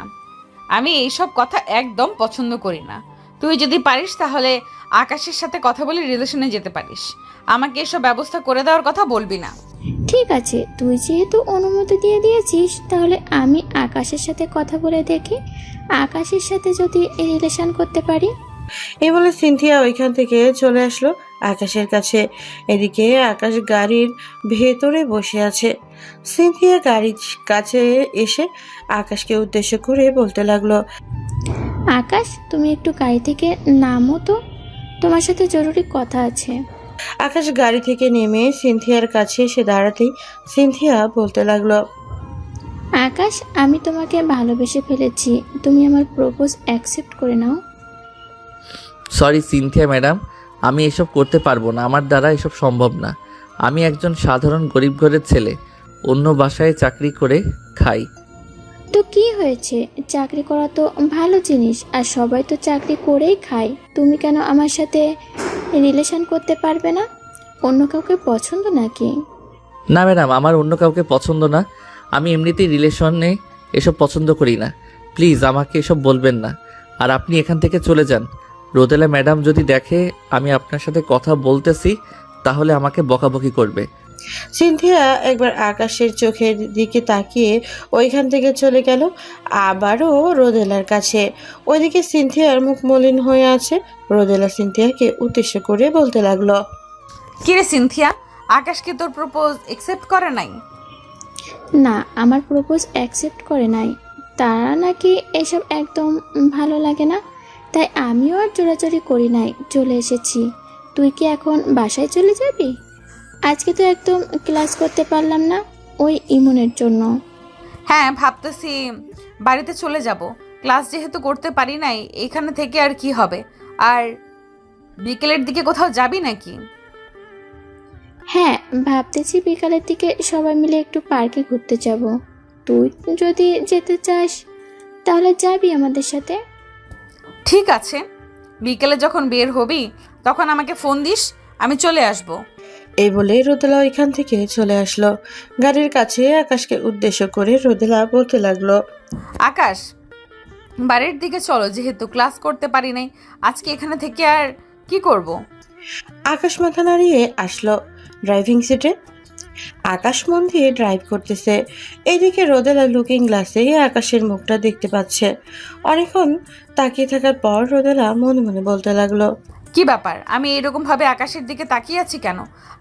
S6: আমি এইসব কথা একদম পছন্দ করি না। তুই যদি পারিস তাহলে আকাশের সাথে কথা বলে রিলেশনে যেতে পারিস। আমাকে এসব ব্যবস্থা করে দেওয়ার কথা বলবি না।
S7: ঠিক আছে, তুই যেহেতু অনুমতি দিয়ে দিয়েছিস, তাহলে আমি আকাশের সাথে কথা বলে দেখি আকাশের সাথে যদি রিলেশন করতে পারি।
S8: এই বলে সিনথিয়া ওইখান থেকে চলে আসলো আকাশের কাছে। এদিকে আকাশ গাড়ির ভেতরে বসে আছে। সিনথিয়া গাড়ির কাছে এসে আকাশকে উদ্দেশ্য করে বলতে লাগলো,
S7: আকাশ, তুমি একটু গাড়ি থেকে নামো তো, তোমার সাথে জরুরি কথা আছে।
S8: আকাশ গাড়ি থেকে নেমে সিনথিয়ার কাছে এসে দাঁড়াতেই সিনথিয়া বলতে লাগলো,
S7: আকাশ, আমি তোমাকে ভালোবেসে ফেলেছি, তুমি আমার প্রপোজ অ্যাকসেপ্ট করে নাও।
S3: সরি সিনথিয়া ম্যাডাম, আমি এসব করতে পারবো না। আমার দ্বারা এসব সম্ভব না। আমি একজন সাধারণ গরিব ঘরের ছেলে, অন্য বাসায় চাকরি করে খাই।
S7: তো কি হয়েছে, চাকরি করা তো ভালো জিনিস, আর সবাই তো চাকরি করেই খায়। তুমি কেন আমার সাথে রিলেশন করতে পারবে না? অন্য কাউকে পছন্দ নাকি?
S3: না ম্যাডাম, আমার অন্য কাউকে পছন্দ না। আমি এমনিতেই রিলেশনে এসব পছন্দ করি না। প্লিজ আমাকে এসব বলবেন না, আর আপনি এখান থেকে চলে যান। রোদেলা ম্যাডাম যদি দেখে আমি আপনার সাথে কথা বলতেছি তাহলে আমাকে বকাবকি করবে।
S8: সিনথিয়া একবার আকাশের চোখের দিকে তাকিয়ে ওইখান থেকে চলে গেল আবারও রোদেলার কাছে। ওইদিকে সিনথিয়ার মুখ মলিন হয়ে আছে। রোদেলা সিনথিয়াকে উদ্দেশ্য করে বলতে লাগলো,
S6: কিরে সিনথিয়া, আকাশকে তোর প্রপোজ একসেপ্ট করে নাই?
S7: না, আমার প্রপোজ অ্যাকসেপ্ট করে নাই। তারা নাকি এসব একদম ভালো লাগে না, তাই আমিও আর জোরাজোরি করি নাই, চলে এসেছি। তুই কি এখন বাসায় চলে যাবি? আজকে তো একদম ক্লাস করতে পারলাম না ওই ইমনের জন্য।
S6: হ্যাঁ, ভাবতেছি বাড়িতে চলে যাব। ক্লাস যেহেতু করতে পারি নাই, এখানে থেকে আর কি হবে। আর বিকেলের দিকে কোথাও যাবি নাকি?
S7: হ্যাঁ, ভাবতেছি বিকালের দিকে সবাই মিলে একটু পার্কে ঘুরতে যাব। তুই যদি যেতে চাস তাহলে যাবি আমাদের সাথে।
S6: ঠিক আছে, বিকেলে যখন বের হবি তখন আমাকে ফোন দিস, আমি চলে আসব।
S8: এই বলে রোদেলা ওইখান থেকে চলে আসলো। গাড়ির কাছে আকাশকে উদ্দেশ্য করে রোদেলা বলতে লাগলো,
S6: আকাশ, বাড়ির দিকে চলো, যেহেতু ক্লাস করতে পারি নাই আজকে এখানে থেকে আর কি করব।
S8: আকাশ মাথা নাড়িয়ে আসলো ড্রাইভিং সিটে। আকাশ মন দিয়ে ড্রাইভ করতেছে। এইদিকে রোদেলা লুকিং গ্লাসে আকাশের মুখটা দেখতে পাচ্ছে। অনেকক্ষণ তাকিয়ে থাকার পর রোদেলা মনে মনে বলতে লাগলো,
S6: কি ব্যাপার, আমি এরকম ভাবে আকাশের দিকে তাকিয়ে আছি কেন?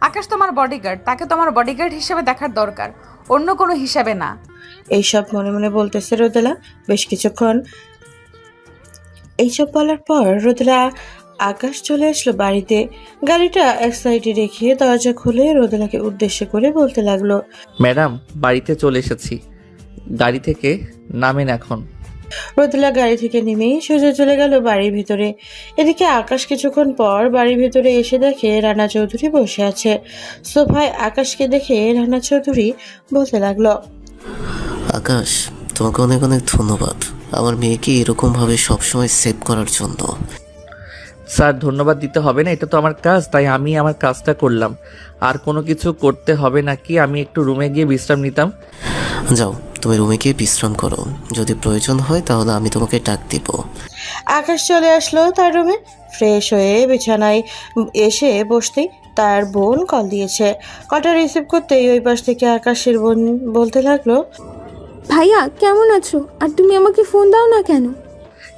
S6: আকাশ তোমার বডিগার্ড, তাকে তোমার বডিগার্ড হিসেবে দেখার দরকার, অন্য কোনো হিসাবে না।
S8: এইসব মনে মনে বলতেছে রোদেলা। বেশ কিছুক্ষণ এইসব বলার পর রোদেলা আকাশ চলে আসলো বাড়িতে। গাড়িটা এক সাইডে রেখে দরজা খুলে রোদেলাকে উদ্দেশ্য করে বলতে লাগলো,
S3: ম্যাডাম, বাড়িতে চলে এসেছি, গাড়ি থেকে নামেন এখন।
S8: রোদেলা গাড়ি থেকে নেমে সোজা চলে গেল বাড়ির ভিতরে। এদিকে আকাশ কিছুক্ষণ পর বাড়ির ভিতরে এসে দেখে রানা চৌধুরী বসে আছে সোফায়। আকাশকে দেখে রানা চৌধুরী বলতে লাগলো,
S5: আকাশ, তোমাকে অনেক অনেক ধন্যবাদ আমার মেয়েকে এরকমভাবে সবসময় সেভ করার জন্য।
S3: স্যার, ধন্যবাদ দিতে হবে না, এটা তো আমার কাজ, তাই আমি আমার কাজটা করলাম। আর কোনো কিছু করতে হবে নাকি? আমি একটু রুমে গিয়ে বিশ্রাম নিতাম।
S5: যাও, তুমি রুমে গিয়ে বিশ্রাম করো, যদি প্রয়োজন হয় তাহলে আমি তোমাকে ডাক দিব।
S8: আকাশ চলে আসলো তার রুমে। ফ্রেশ হয়ে বিছানায় এসে বসতেই তার বোন কল দিয়েছে। কলটা রিসিভ করতেই ওই পাশ থেকে আকাশের বোন বলতে লাগলো,
S7: ভাইয়া কেমন আছো? আর তুমি আমাকে ফোন দাও না কেন?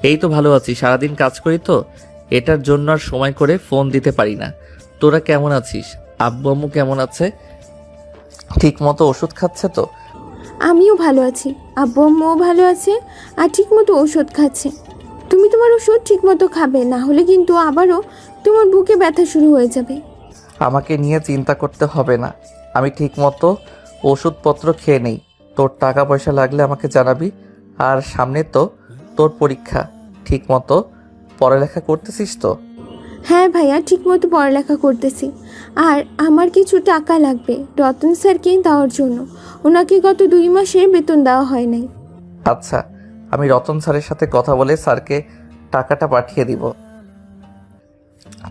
S3: এই তো ভালো আছি, সারাদিন কাজ করি তো এটার জন্য আর সময় করে ফোন দিতে পারি না। তোরা কেমন আছিস? আব্বু আম্মু কেমন আছে? ঠিক মতো ওষুধ খাচ্ছে তো?
S7: আমিও ভালো আছি, আব্বু আম্মুও ভালো আছে, আর ঠিক মতো ওষুধ খাচ্ছে। তুমি তোমার ওষুধ ঠিক মতো খাবে, না হলে কিন্তু আবারও তোমার বুকে ব্যথা শুরু হয়ে যাবে।
S3: আমাকে নিয়ে চিন্তা করতে হবে না, আমি ঠিক মতো ওষুধপত্র খেয়ে নেই। তোর টাকা পয়সা লাগলে আমাকে জানাবি। আর সামনে তো তোর পরীক্ষা, ঠিক মতো পড়ালেখা করতেছিস তো?
S10: হ্যাঁ ভাইয়া, ঠিকমতো পড়ালেখা করতেছি। আর আমার কিছু টাকা লাগবে রতন স্যারকে দেওয়ার জন্য। ওনাকে গত 2 মাসের বেতন দেওয়া হয় নাই।
S3: আচ্ছা, আমি রতন স্যারের সাথে কথা বলে স্যারকে টাকাটা পাঠিয়ে দিব।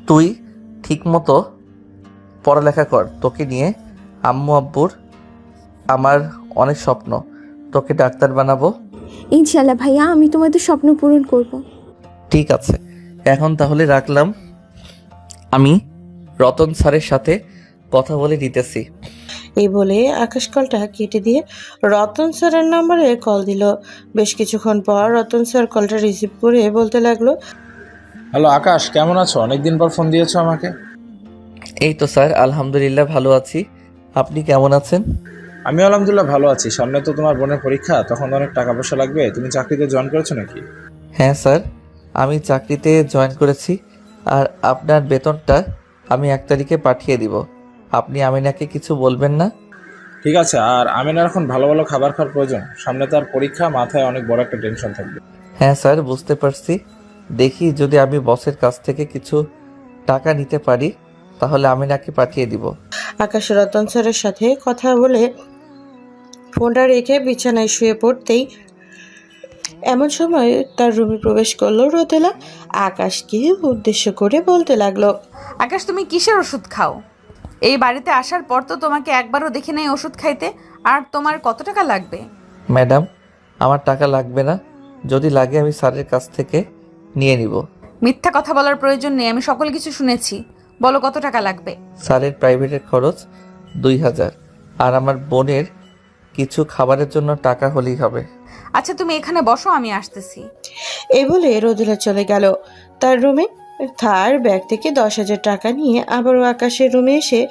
S3: তুই ঠিক মতো পড়ালেখা কর। তোকে নিয়ে আম্মু আব্বুর আমার অনেক স্বপ্ন, তোকে ডাক্তার বানাবো।
S10: ইনশাল্লাহ ভাইয়া, আমি তোমাদের স্বপ্ন পূরণ করব।
S3: ঠিক আছে, এখন তাহলে রাখলাম। আমি রতন স্যারের সাথে কথা বলে দিতেছি।
S8: এই বলে আকাশ কলটা কেটে দিয়ে রতন স্যারের নম্বরে কল দিল। বেশ কিছুক্ষণ পর রতন স্যার কলটা রিসিভ করে বলতে লাগলো,
S11: হ্যালো আকাশ, কেমন আছো? অনেকদিন পর ফোন দিয়েছো আমাকে।
S3: এই তো স্যার, আলহামদুলিল্লাহ ভালো আছি। আপনি কেমন আছেন?
S11: আমি আলহামদুলিল্লাহ ভালো আছি। সামনে তো তোমার বোনের পরীক্ষা, তখন অনেক টাকা পয়সা লাগবে। তুমি চাকরিতে জয়েন করেছো নাকি?
S3: হ্যাঁ স্যার, আমি চাকরিতে জয়েন করেছি। আর আপনার বেতনটা আমি 1 তারিখে পাঠিয়ে দিব। আপনি আমিনাকে কিছু বলবেন না?
S11: ঠিক আছে। আর আমিনার এখন ভালো ভালো খাবার খাওয়ার প্রয়োজন। সামনে তার পরীক্ষা, মাথায় অনেক বড় একটা টেনশন থাকবে।
S3: হ্যাঁ স্যার, বুঝতে পারছি। দেখি যদি আমি বসের কাছ থেকে কিছু টাকা নিতে পারি তাহলে আমিনাকে পাঠিয়ে দিব।
S8: আকাশ রতন স্যারের সাথে কথা বলে ফোনটা রেখে বিছানায় শুয়ে পড়তেই এমন সময় তার রুমে প্রবেশ করলো রোদেলা। আকাশকে উদ্দেশ্য করে বলতে লাগলো,
S6: আকাশ, তুমি কিসের ওষুধ খাও? এই বাড়িতে আসার পর তো তোমাকে একবারও দেখি নাই ওষুধ খাইতে। আর তোমার কত টাকা লাগবে?
S3: ম্যাডাম, আমার টাকা লাগবে না। যদি লাগে আমি স্যারের কাছ থেকে নিয়ে নিব।
S6: মিথ্যা কথা বলার প্রয়োজন নেই, আমি সকল কিছু শুনেছি। বলো কত টাকা লাগবে?
S3: স্যারের প্রাইভেটের খরচ 2000, আর আমার বোনের কিছু খাবারের জন্য টাকা হলেই হবে।
S6: আচ্ছা, তুমি এখানে বসো, আমি আসতেছি।
S8: এই বলে রোদেলা চলে গেল তার রুমে। তার ব্যাগ থেকে 10,000 টাকা নিয়ে আবারও আকাশের রুমে এসে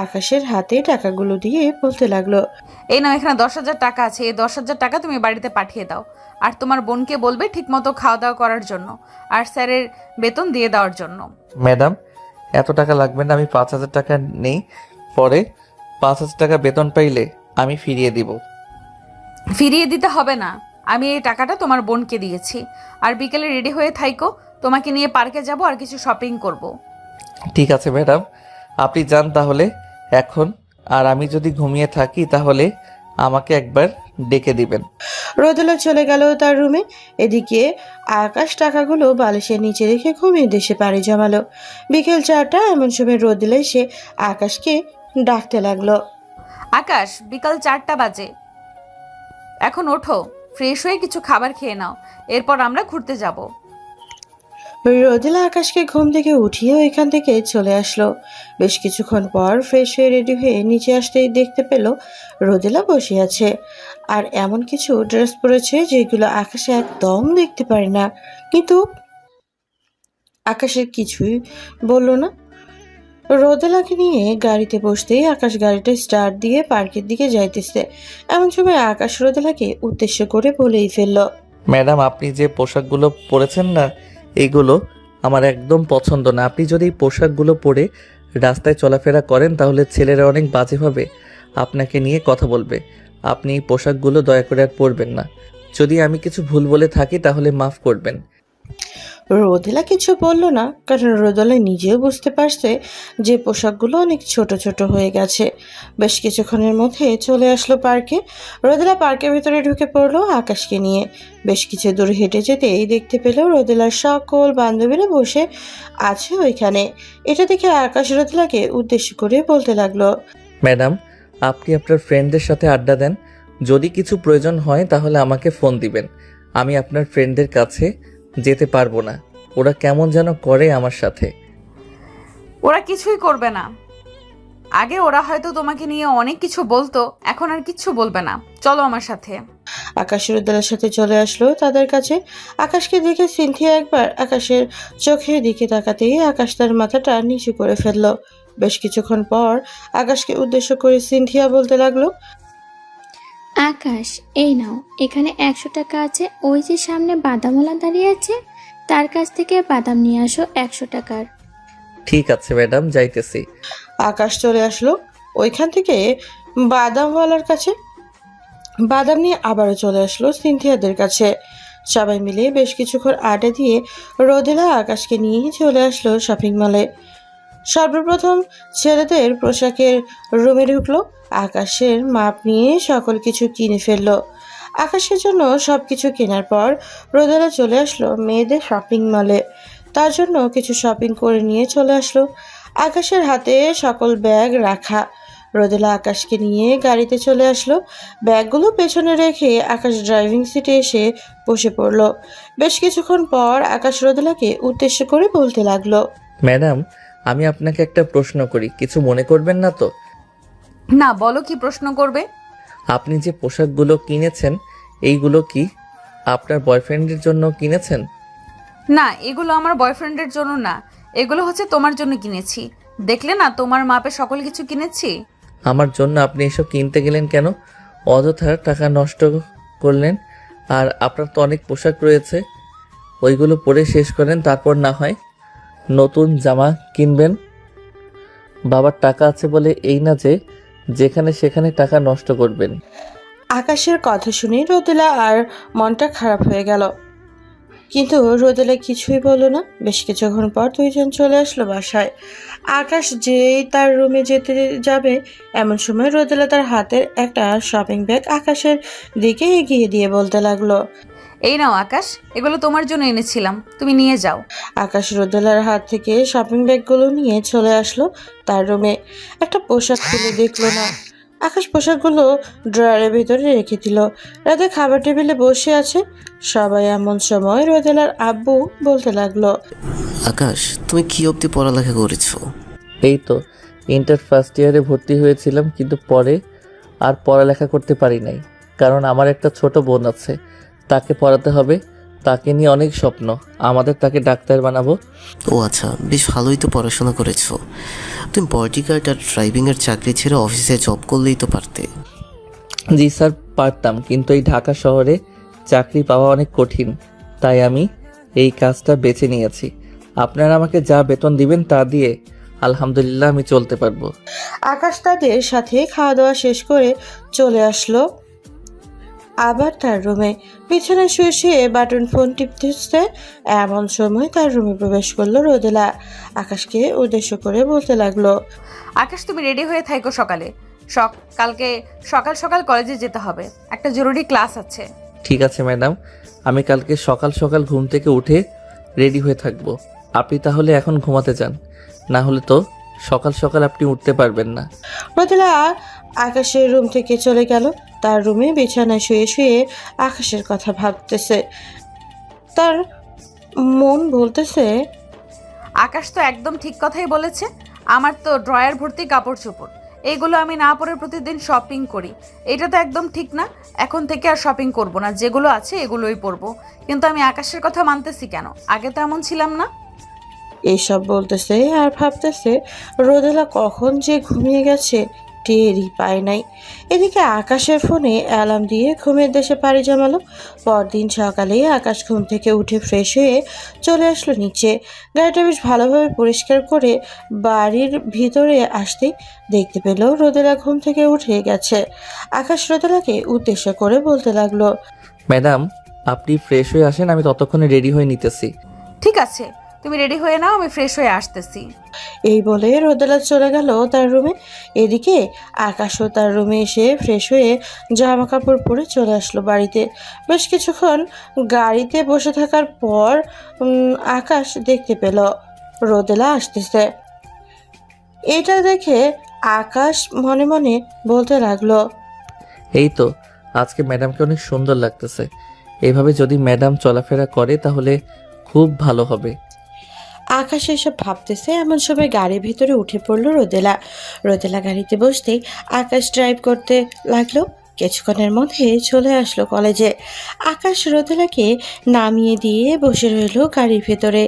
S8: আকাশের হাতে টাকাগুলো দিয়ে বলতে লাগলো,
S6: এই নাও, এখানে 10,000 টাকা আছে। এই 10,000 টাকা তুমি বাড়িতে পাঠিয়ে দাও। আর তোমার বোনকে বলবে ঠিকমতো খাওয়া দাওয়া করার জন্য, আর স্যারের বেতন দিয়ে দেওয়ার জন্য।
S3: ম্যাডাম, এত টাকা লাগবে না। আমি 5000 টাকা নেই, পরে 5000 টাকা বেতন পাইলে আমি ফিরিয়ে দিব।
S6: ফিরিয়ে দিতে হবে না, আমি এই টাকাটা তোমার বোনকে দিয়েছি। আর বিকেলে রেডি হয়ে থাইকো, তোমাকে নিয়ে পার্কে যাব আর কিছু শপিং করব।
S3: ঠিক আছে ম্যাডাম, আপনি যান তাহলে এখন। আর আমি যদি ঘুমিয়ে থাকি তাহলে আমাকে একবার ডেকে দিবেন।
S8: রোদেলা চলে গেল তার রুমে। এদিকে আকাশ টাকাগুলো বালিশের নিচে রেখে ঘুমিয়ে দেশে পাড়ি জমালো। বিকেল 4টা এমন সময় রোদেলা এসে আকাশকে ডাকতে লাগলো,
S6: আকাশ, বিকাল 4টা বাজে, এখন ওঠো, ফ্রেশ হয়ে কিছু খাবার খেয়ে নাও, এরপর আমরা ঘুরতে যাব।
S8: রোদেলা আকাশকে ঘুম থেকে উঠিয়ে ওইখান থেকে চলে আসলো। বেশ কিছুক্ষণ পর ফ্রেশ হয়ে রেডি হয়ে নিচে আসতেই দেখতে পেল রোদেলা বসে আছে। আর এমন কিছু ড্রেস পরেছে যেগুলো আকাশে একদম দেখতে পারে না। কিন্তু আকাশের কিছুই বলল না। রোদেলাকে নিয়ে গাড়িতে বসতেই আকাশ গাড়িটা স্টার্ট দিয়ে পার্কের দিকে যাইতেছে। এমন সময় আকাশ রোদেলাকে উদ্দেশ্য করে বলেই ফেলল,
S3: ম্যাডাম, আপনি যে পোশাকগুলো পরেছেন না, এইগুলো আমার একদম পছন্দ না। আপনি যদি এই পোশাকগুলো পরে রাস্তায় চলাফেরা করেন তাহলে ছেলেরা অনেক বাজেভাবে আপনাকে নিয়ে কথা বলবে। আপনি এই পোশাকগুলো দয়া করে আর পরবেন না। যদি আমি কিছু ভুল বলে থাকি তাহলে মাফ করবেন।
S8: রোদেলা কিছু বলল না, কারণ রোদেলা নিজেও বুঝতে পারছে যে পোশাকগুলো অনেক ছোট ছোট হয়ে গেছে। বেশ কিছুক্ষণের মধ্যে চলে আসলো পার্কে। রোদেলা পার্কের ভেতরে ঢুকে পড়লো আকাশকে নিয়ে। বেশ কিছু দূর হেঁটে যেতেই দেখতে পেল রোদেলার সকল বান্ধবীরা বসে আছে ওইখানে। এটা দেখে আকাশ রোদেলাকে উদ্দেশ্য করে বলতে লাগলো,
S3: ম্যাডাম, আপনি আপনার ফ্রেন্ডদের সাথে আড্ডা দেন। যদি কিছু প্রয়োজন হয় তাহলে আমাকে ফোন দিবেন। আমি আপনার ফ্রেন্ডদের কাছে যেতে পারবো না। ওরা কেমন যেন করে আমার সাথে।
S6: ওরা কিছুই করবে না। আগে ওরা হয়তো তোমাকে নিয়ে অনেক কিছু বলতো, এখন আর কিচ্ছু বলবে না। চলো আমার সাথে।
S8: আকাশ রোদেলার সাথে চলে আসলো তাদের কাছে। আকাশকে দেখে সিনথিয়া একবার আকাশের চোখের দিকে তাকাতেই আকাশ তার মাথাটা নিচু করে ফেললো। বেশ কিছুক্ষণ পর আকাশকে উদ্দেশ্য করে সিনথিয়া বলতে লাগলো,
S7: আকাশ, এই নাও, এখানে 100 টাকা আছে। ওই যে সামনে বাদামওয়ালা দাঁড়িয়ে আছে, তার কাছ থেকে বাদাম নিয়ে আসো 100 টাকার।
S3: ঠিক আছে ম্যাডাম, যাইতেছি।
S8: আকাশ চলে আসলো ওইখান থেকে বাদামওয়ালার কাছে। বাদাম নিয়ে আবারও চলে আসলো সিনথিয়াদের কাছে। সবাই মিলে বেশ কিছুক্ষণ আড্ডা দিয়ে রোদেলা আকাশকে নিয়ে চলে আসলো শপিং মলে। সর্বপ্রথম ছেলেদের পোশাকের রুমে ঢুকলো। আকাশের মাপ নিয়ে সকল কিছু কিনে ফেললো। আকাশের জন্য সবকিছু কেনার পর রোদেলা চলে আসলো মেয়েদের শপিং মলে। তার জন্য কিছু শপিং করে নিয়ে চলে আসলো। আকাশের হাতে সকল ব্যাগ রাখা। রোদেলা আকাশকে নিয়ে গাড়িতে চলে আসলো। ব্যাগগুলো পেছনে রেখে আকাশ ড্রাইভিং সিটে এসে বসে পড়লো। বেশ কিছুক্ষণ পর আকাশ রোদেলাকে উদ্দেশ্য করে বলতে লাগলো,
S3: ম্যাডাম, আমি আপনাকে একটা প্রশ্ন করি, কিছু মনে করবেন না তো?
S6: না, বলো কি প্রশ্ন করবে?
S3: আপনি যে পোশাকগুলো কিনেছেন এইগুলো কি আপনার বয়ফ্রেন্ডের জন্য কিনেছেন?
S6: না, এগুলো আমার বয়ফ্রেন্ডের জন্য না, এগুলো হচ্ছে তোমার জন্য কিনেছি। দেখলে না তোমার মাপে সকল কিছু কিনেছি।
S3: আমার জন্য আপনি এসব কিনতে গেলেন কেন? অযথা টাকা নষ্ট করলেন। আর আপনার তো অনেক পোশাক রয়েছে, ওইগুলো পরে শেষ করেন, তারপর না হয় নতুন জামা কিনবেন। বাবার টাকা আছে বলে এই না যে যেখানে সেখানে টাকা নষ্ট করবেন।
S8: আকাশের কথা শুনে রোদেলা আর মনটা খারাপ হয়ে গেল, কিন্তু রোদেলা কিছুই বলল না। বেশ কিছুক্ষণ পর দুইজন চলে আসলো বাসায়। আকাশ যেই তার রুমে যেতে যাবে এমন সময় রোদেলা তার হাতের একটা শপিং ব্যাগ আকাশের দিকে এগিয়ে দিয়ে বলতে লাগলো,
S6: এই নাও আকাশ, এগুলো তোমার জন্য এনেছিলাম, তুমি নিয়ে যাও।
S8: আকাশ রোদেলার হাত থেকে শপিং ব্যাগগুলো নিয়ে চলে আসলো তার রুমে। একটা পোশাক খুলে দেখলো না। আকাশ পোশাকগুলো ড্রয়ারের ভিতরে রেখে দিল। রাতে খাবার টেবিলে বসে আছে সবাই। এমন সময় রোদেলার আব্বু বলতে লাগলো,
S5: আকাশ, তুমি কি অবধি পড়ালেখা করেছো?
S3: এই তো ইন্টার ফার্স্ট ইয়ারে ভর্তি হয়েছিলাম, কিন্তু পরে আর পড়ালেখা করতে পারি নাই, কারণ আমার একটা ছোট বোন আছে, তাকে পড়াতে হবে। তাকে নিয়ে অনেক স্বপ্ন আমাদের, তাকে ডাক্তার বানাবো।
S5: ও আচ্ছা, বেশ ভালোই তো পড়াশোনা করেছো। তুমি বডিগার্ড আর ড্রাইভিংয়ের চাকরি ছেড়ে অফিসে জব করলেই তো পারতে।
S3: জি স্যার, পারতাম, কিন্তু এই ঢাকা শহরে চাকরি পাওয়া অনেক কঠিন, তাই আমি এই কাজটা বেছে নিয়েছি। আপনারা আমাকে যা বেতন দিবেন তা দিয়ে আলহামদুলিল্লাহ আমি চলতে পারবো।
S8: আকাশ তাদের সাথে খাওয়া দাওয়া শেষ করে চলে আসলো আবার তার রুমে। বিছানায় শুয়ে শুয়ে বাটন ফোন টিপতে এমন সময় তার রুমে প্রবেশ করলো রোদেলা। আকাশকে উদ্দেশ্য করে বলতে লাগলো,
S6: আকাশ, তুমি রেডি হয়ে থাকো, কালকে সকাল সকাল কলেজে যেতে হবে, একটা জরুরি ক্লাস আছে।
S3: ঠিক আছে ম্যাডাম, আমি কালকে সকাল সকাল ঘুম থেকে উঠে রেডি হয়ে থাকবো। আপনি তাহলে এখন ঘুমাতে যান, না হলে তো সকাল সকাল আপনি উঠতে পারবেন না।
S8: রোদেলা আকাশের রুম থেকে চলে গেল। তার রুমে বিছানায় শুয়ে শুয়ে আকাশের কথা ভাবতেছে। তার মন বলতেছে,
S6: আকাশ তো একদম ঠিক কথাই বলেছে। আমার তো ড্রয়ার ভর্তি কাপড় চোপড়, এইগুলো আমি না পরে প্রতিদিন শপিং করি। এটা তো একদম ঠিক না। এখন থেকে আর শপিং করব না, যেগুলো আছে এগুলোই পরবো। কিন্তু আমি আকাশের কথা মানতেছি কেন? আগে তো এমন ছিলাম না।
S8: এইসব বলতেছে আর ভাবতেছে রোদেলা কখন যে ঘুমিয়ে গেছে টেরই পায় নাই। এদিকে আকাশের ফোনে অ্যালার্ম দিয়ে ঘুমের দেশে পাড়ি জমালো। পরদিন সকালে আকাশ ঘুম থেকে উঠে ফ্রেশ হয়ে চলে আসলো নিচে। গাড়িটা বেশ ভালোভাবে পরিষ্কার করে বাড়ির ভিতরে আসতেই দেখতে পেল রোদেলা ঘুম থেকে উঠে গেছে। আকাশ রোদেলাকে উদ্দেশ্য করে বলতে লাগলো,
S3: ম্যাডাম, আপনি ফ্রেশ হয়ে আসেন, আমি ততক্ষণে রেডি হয়ে নিতেছি।
S6: ঠিক আছে, তুমি রেডি হয়ে নাও, আমি ফ্রেশ হয়ে আসতেছি।
S8: এই বলে রোদেলা চলে গেল তার রুমে। এদিকে আকাশও তার রুমে এসে ফ্রেশ হয়ে জামা কাপড় পরে চলে আসলো বাড়িতে। বেশ কিছুক্ষণ গাড়িতে বসে থাকার পর আকাশ দেখতে পেল রোদেলা আসতেছে। এটা দেখে আকাশ মনে মনে বলতে লাগলো,
S3: এই তো আজকে ম্যাডামকে অনেক সুন্দর লাগতেছে। এইভাবে যদি ম্যাডাম চলাফেরা করে তাহলে খুব ভালো হবে।
S8: আকাশ এসব ভাবতেছে এমন সময় গাড়ির ভিতরে উঠে পড়লো রোদেলা। রোদেলা গাড়িতে বসতেই আকাশ ড্রাইভ করতে লাগলো। কিছুক্ষণের মধ্যে চলে আসলো কলেজে। আকাশ রোদেলাকে নামিয়ে দিয়ে বসে রইল গাড়ির ভেতরে।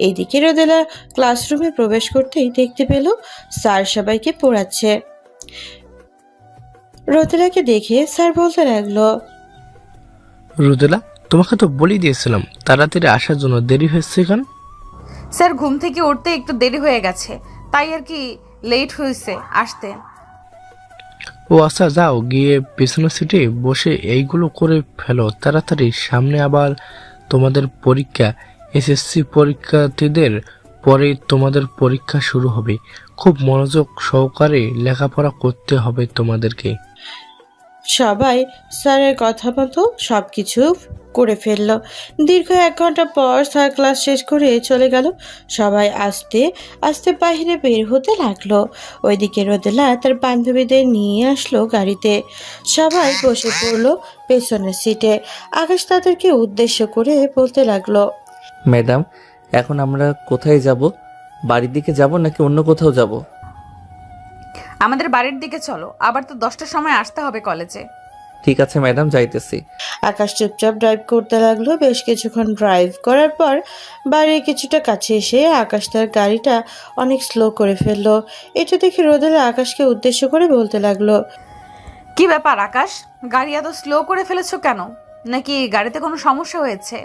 S8: এইদিকে রোদেলা ক্লাসরুমে প্রবেশ করতেই দেখতে পেল স্যার সবাইকে পড়াচ্ছে। রোদেলাকে দেখে স্যার বলতে লাগলো,
S12: রোদেলা, তোমাকে তো বলেই দিয়েছিলাম তাড়াতাড়ি আসার জন্য, দেরি হয়েছে কেন?
S6: স্যার, ঘুম থেকে উঠতে একটু দেরি হয়ে গেছে, তাই আর কি লেট হয়েছে আসতে।
S12: ও ও আচ্ছা, যাও গিয়ে পিছনের সিটে বসে এইগুলো করে ফেলো তাড়াতাড়ি, সামনে আবার তোমাদের পরীক্ষা। এসএসসি পরীক্ষার্থীদের পরে তোমাদের পরীক্ষা শুরু হবে। খুব মনোযোগ সহকারে লেখাপড়া করতে হবে তোমাদেরকে।
S8: সবাই স্যারের কথা মতো সব কিছু করে ফেললো। দীর্ঘ 1 ঘন্টা পর স্যার ক্লাস শেষ করে চলে গেল। সবাই আস্তে আস্তে বাইরে বের হতে লাগলো। ওইদিকে রোদেলা তার বান্ধবীদের নিয়ে আসলো গাড়িতে। সবাই বসে পড়লো পেছনের সিটে। আকাশ তাদেরকে উদ্দেশ্য করে বলতে লাগলো,
S3: ম্যাডাম, এখন আমরা কোথায় যাব? বাড়ির দিকে যাব নাকি অন্য কোথাও যাব?
S6: আমাদের বাড়ির দিকে চলো, আবার তো 10টার সময় আসতে হবে কলেজে।
S3: ঠিক আছে ম্যাডাম, যাইতেছি।
S8: আকাশ চুপচাপ ড্রাইভ করতে লাগলো। বেশ কিছুক্ষণ ড্রাইভ করার পর বাড়ির কিছুটা কাছে এসে আকাশ তার গাড়িটা অনেক স্লো করে ফেললো। এটা দেখে রোদেলা আকাশকে উদ্দেশ্য করে বলতে লাগলো,
S6: কি ব্যাপার আকাশ, গাড়ি এত স্লো করে ফেলেছো কেন? নাকি গাড়িতে কোনো সমস্যা হয়েছে?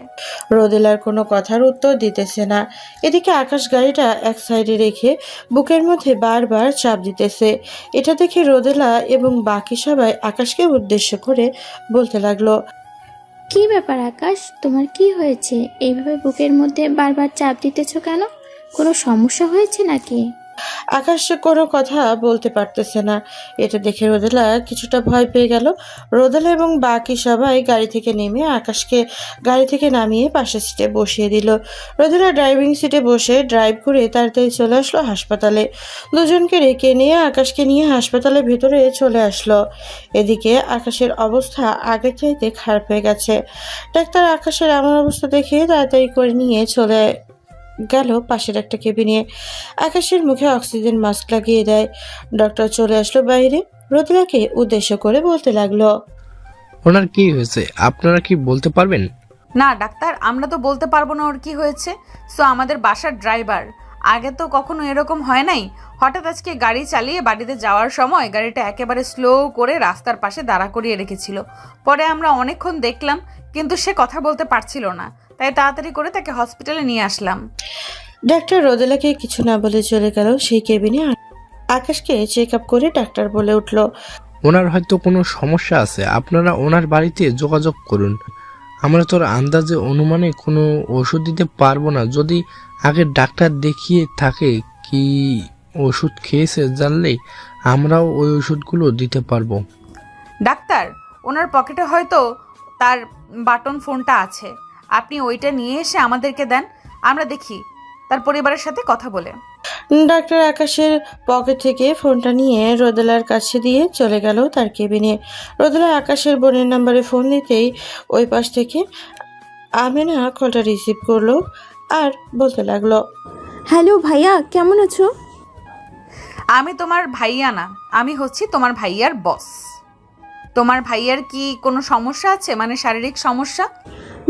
S8: রোদেলার কোনো কথার উত্তর দিতেছে না। এদিকে আকাশ গাড়িটা এক সাইডে রেখে বুকের মধ্যে বারবার চাপ দিতেছে। এটা দেখে রোদেলা এবং বাকি সবাই আকাশকে উদ্দেশ্য করে বলতে লাগলো,
S7: কি ব্যাপার আকাশ, তোমার কি হয়েছে? এইভাবে বুকের মধ্যে বারবার চাপ দিতেছো কেন? কোনো সমস্যা হয়েছে নাকি?
S8: আকাশ কোনো কথা বলতে পারতেছে না। এটা দেখে রোদেলা কিছুটা ভয় পেয়ে গেল। রোদেলা এবং বাকি সবাই গাড়ি থেকে নেমে আকাশকে গাড়ি থেকে নামিয়ে পাশের সিটে বসিয়ে দিল। রোদেলা ড্রাইভিং সিটে বসে ড্রাইভ করে তাড়াতাড়ি চলে আসলো হাসপাতালে। দুজনকে রেখে নিয়ে আকাশকে নিয়ে হাসপাতালের ভেতরে চলে আসলো। এদিকে আকাশের অবস্থা আগের চাইতে খারাপ হয়ে গেছে। ডাক্তার আকাশের এমন অবস্থা দেখে তাড়াতাড়ি করে নিয়ে চলে গেল পাশের একটা কেবিনে। আকাশের মুখে অক্সিজেন মাস্ক লাগিয়ে দেয়। ডক্টর চলে আসলো বাইরে। রোদেলাকে উদ্দেশ্য করে বলতে লাগলো,
S12: ওনার কি হয়েছে আপনারা কি বলতে পারবেন?
S6: না ডাক্তার, আমরা তো বলতে পারবো না ওর কি হয়েছে। সো আমাদের বাসার ড্রাইভার, আগে তো কখনো এরকম হয় নাই। হঠাৎ আজকে গাড়ি চালিয়ে বাড়িতে যাওয়ার সময় গাড়িটা একেবারে স্লো করে রাস্তার পাশে দাঁড়া করিয়ে রেখেছিল। পরে আমরা অনেকক্ষণ দেখলাম, কিন্তু সে কথা বলতে পারছিল না, তাই তাড়াতাড়ি করে তাকে হসপিটালে নিয়ে আসলাম।
S8: ডাক্তার রোদেলাকে কিছু না বলে চলে গেল সেই কেবিনে। আকাশকে চেক আপ করে ডাক্তার বলে উঠল,
S12: ওনার হয়তো কোনো সমস্যা আছে, আপনারা ওনার বাড়িতে যোগাযোগ করুন। আমরা তোর আন্দাজে অনুমানে কোনো ওষুধ দিতে পারবো না। যদি আগে ডাক্তার দেখিয়ে থাকে কি ওষুধ খেয়েছে জানলে আমরাও ওই ওষুধগুলো দিতে পারবো।
S6: ডাক্তার, ওনার পকেটে হয়তো তার বাটন ফোনটা আছে, আপনি ওইটা নিয়ে এসে আমাদেরকে দেন, আমরা দেখি তার পরিবারের সাথে কথা বলে।
S8: ডাক্তার আকাশের পকেট থেকে ফোনটা নিয়ে রোদেলার কাছে দিয়ে চলে গেল তার কেবিনে। রোদেলা আকাশের বোনের নাম্বারে ফোন দিতেই ওই পাশ থেকে আমেনা কলটা রিসিভ করলো আর বলতে লাগলো,
S10: হ্যালো ভাইয়া, কেমন আছো?
S6: আমি তোমার ভাইয়া না, আমি হচ্ছি তোমার ভাইয়ার বস। তোমার ভাইয়ার কি কোনো সমস্যা আছে, মানে শারীরিক সমস্যা?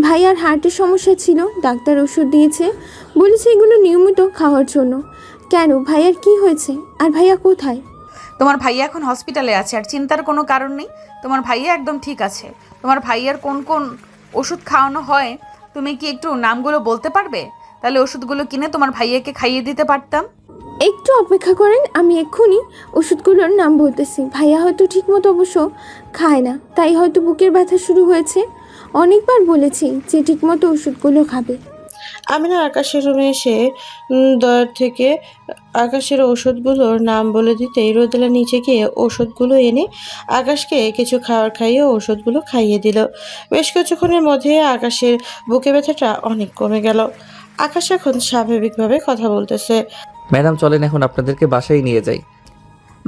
S10: ভাইয়ার হার্টের সমস্যা ছিল, ডাক্তার ওষুধ দিয়েছে, বলেছে এগুলো নিয়মিত খাওয়ার জন্য। কেন, ভাইয়ার কি হয়েছে? আর ভাইয়া কোথায়?
S6: তোমার ভাইয়া এখন হসপিটালে আছে, আর চিন্তার কোনো কারণ নেই, তোমার ভাইয়া একদম ঠিক আছে। তোমার ভাইয়ার কোন কোন ওষুধ খাওয়ানো হয় তুমি কি একটু নামগুলো বলতে পারবে? তাহলে ওষুধগুলো কিনে তোমার ভাইয়াকে খাইয়ে দিতে পারতাম।
S10: একটু অপেক্ষা করেন, আমি এক্ষুনি ওষুধগুলোর নাম বলতেছি। ভাইয়া হয়তো ঠিকমতো অবশ্য খায় না, তাই হয়তো বুকের ব্যথা শুরু হয়েছে। অনেকবার বলেছি যে ঠিকমতো ওষুধগুলো খাবে।
S8: আমিনা আকাশের রুমে এসে দর থেকে আকাশের ওষুধগুলোর নাম বলে দিতেই রোদেলা নিচে গিয়ে ওষুধগুলো এনে আকাশকে কিছু খাবার খাইয়ে ওষুধগুলো খাইয়ে দিল। বেশ কিছুক্ষণের মধ্যে আকাশের বুকে ব্যথাটা অনেক কমে গেল। আকাশ এখন স্বাভাবিকভাবে কথা বলতেছে।
S3: ম্যাডাম চলেন এখন আপনাদেরকে বাসায় নিয়ে যাই।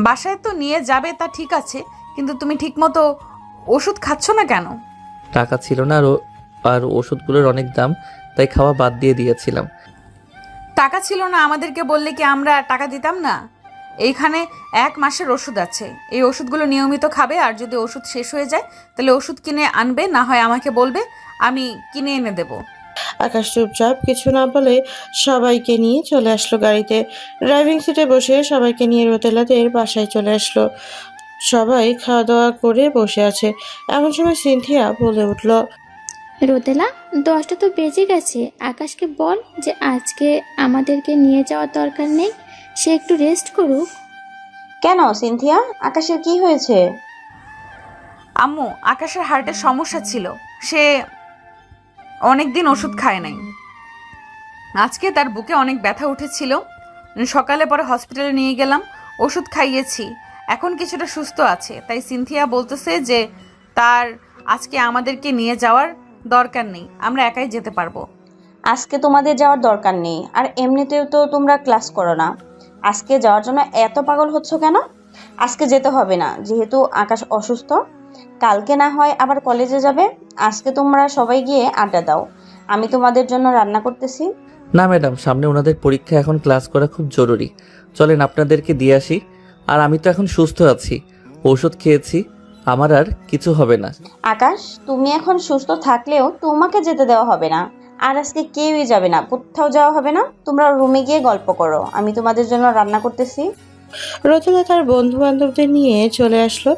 S6: বাসায় তো নিয়ে যাবে, তা ঠিক আছে, কিন্তু তুমি ঠিকমতো ওষুধ খাচ্ছ না কেন?
S3: টাকা ছিল না, আর ওষুধগুলোর অনেক দাম, তাই খাওয়া বাদ দিয়ে দিয়েছিলাম।
S6: টাকা ছিল না আমাদেরকে বললে কি আমরা টাকা দিতাম না? এইখানে 1 মাসের ওষুধ আছে, এই ওষুধগুলো নিয়মিত খাবে, আর যদি ওষুধ শেষ হয়ে যায় তাহলে ওষুধ কিনে আনবে, না হয় আমাকে বলবে, আমি কিনে এনে দেবো।
S8: আকাশ চুপচাপ কিছু না বলে সবাইকে নিয়ে চলে আসলো গাড়িতে। ড্রাইভিং সিটে বসে সবাইকে নিয়ে রোদেলাদের বাসায় চলে আসলো। সবাই খাওয়া দাওয়া করে বসে আছে। এমন সময় সিনথিয়া বলে উঠল,
S7: রোদেলা, 10টা তো বেজে গেছে। আকাশকে বল যে আজকে আমাদেরকে নিয়ে যাওয়ার দরকার নেই, সে একটু রেস্ট করুক।
S4: কেন সিনথিয়া, আকাশের কি হয়েছে?
S6: আম্মু, আকাশের হার্টের সমস্যা ছিল, সে অনেক দিন ওষুধ খায় নাই। আজকে তার বুকে অনেক ব্যথা উঠেছিল, সকালে পরে হসপিটালে নিয়ে গেলাম, ওষুধ খাইয়েছি, এখন কিছুটা সুস্থ আছে। তাই সিনথিয়া বলতেছে যে তার আজকে আমাদেরকে নিয়ে যাওয়ার দরকার নেই, আমরা একাই যেতে পারবো।
S4: আজকে তোমাদের যাওয়ার দরকার নেই, আর এমনিতেও তো তোমরা ক্লাস করো না, আজকে যাওয়ার জন্য এত পাগল হচ্ছ কেন? আজকে যেতে হবে না, যেহেতু আকাশ অসুস্থ। কালকে না হয় আবার কলেজে যাবে। আজকে তোমরা সবাই গিয়ে আড্ডা দাও, আমি তোমাদের জন্য রান্না করতেছি।
S3: না ম্যাডাম, সামনে ওনাদের পরীক্ষা, এখন ক্লাস করা খুব জরুরি। চলেন আপনাদেরকে দিয়ে আসি। আর আমি তো এখন সুস্থ আছি, ওষুধ খেয়েছি, আমার আর কিছু হবে না।
S4: আকাশ, তুমি এখন সুস্থ থাকলেও তোমাকে যেতে দেওয়া হবে না। আর আজকে কেউই যাবে না, কোথাও যাওয়া হবে না। তোমরা রুমে গিয়ে গল্প করো, আমি তোমাদের জন্য রান্না করতেছি।
S8: রোদেলা তার বন্ধু বান্ধবদের নিয়ে চলে আসলো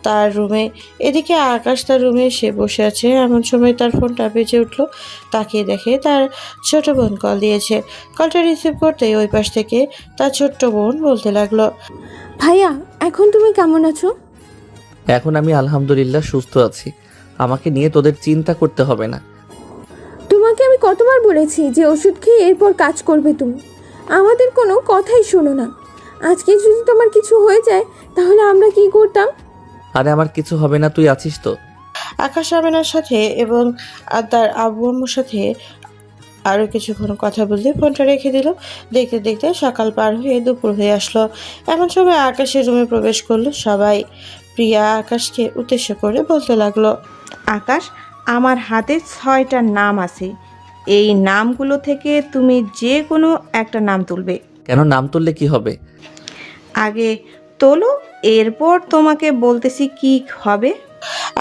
S8: তার রুমে। এদিকে আকাশ তার রুমে এসে বসে আছে। এমন সময় তার ফোনটা বেজে উঠলো। তাকিয়ে দেখে তার ছোট বোন কল দিয়েছে। কলটা রিসিভ করতেই ওই পাশ থেকে তার ছোট্ট বোন বলতে লাগলো,
S10: ভাইয়া এখন তুমি কেমন আছো?
S3: এখন আমি আলহামদুলিল্লাহ সুস্থ আছি, আমাকে নিয়ে তোদের চিন্তা করতে হবে না।
S10: তোমাকে আমি কতবার বলেছি যে ওষুধ খেয়ে এরপর কাজ করবে তুমি, আমাদের কোনো কথাই শোনো না। আজকে যদি তোমার কিছু হয়ে যায় তাহলে আমরা কি করতাম?
S3: আরে আমার কিছু হবে না, তুই আছিস তো?
S8: আকাশ আমেনার সাথে এবং তার আব্বু আম্মুর সাথে আরও কিছুক্ষণ কথা বলতে ফোনটা রেখে দিল। দেখতে দেখতে সকাল পার হয়ে দুপুর হয়ে আসলো। এমন সময় আকাশের রুমে প্রবেশ করলো সবাই। প্রিয়া আকাশকে উদ্দেশ্য করে বলতে লাগলো,
S13: আকাশ, আমার হাতে 6টা নাম আছে, এই নামগুলো থেকে তুমি যে কোনো একটা নাম তুলবে।
S3: কেন, নাম তুললে কি হবে?
S13: আগে তোলো, এরপর তোমাকে বলতেছি কি হবে।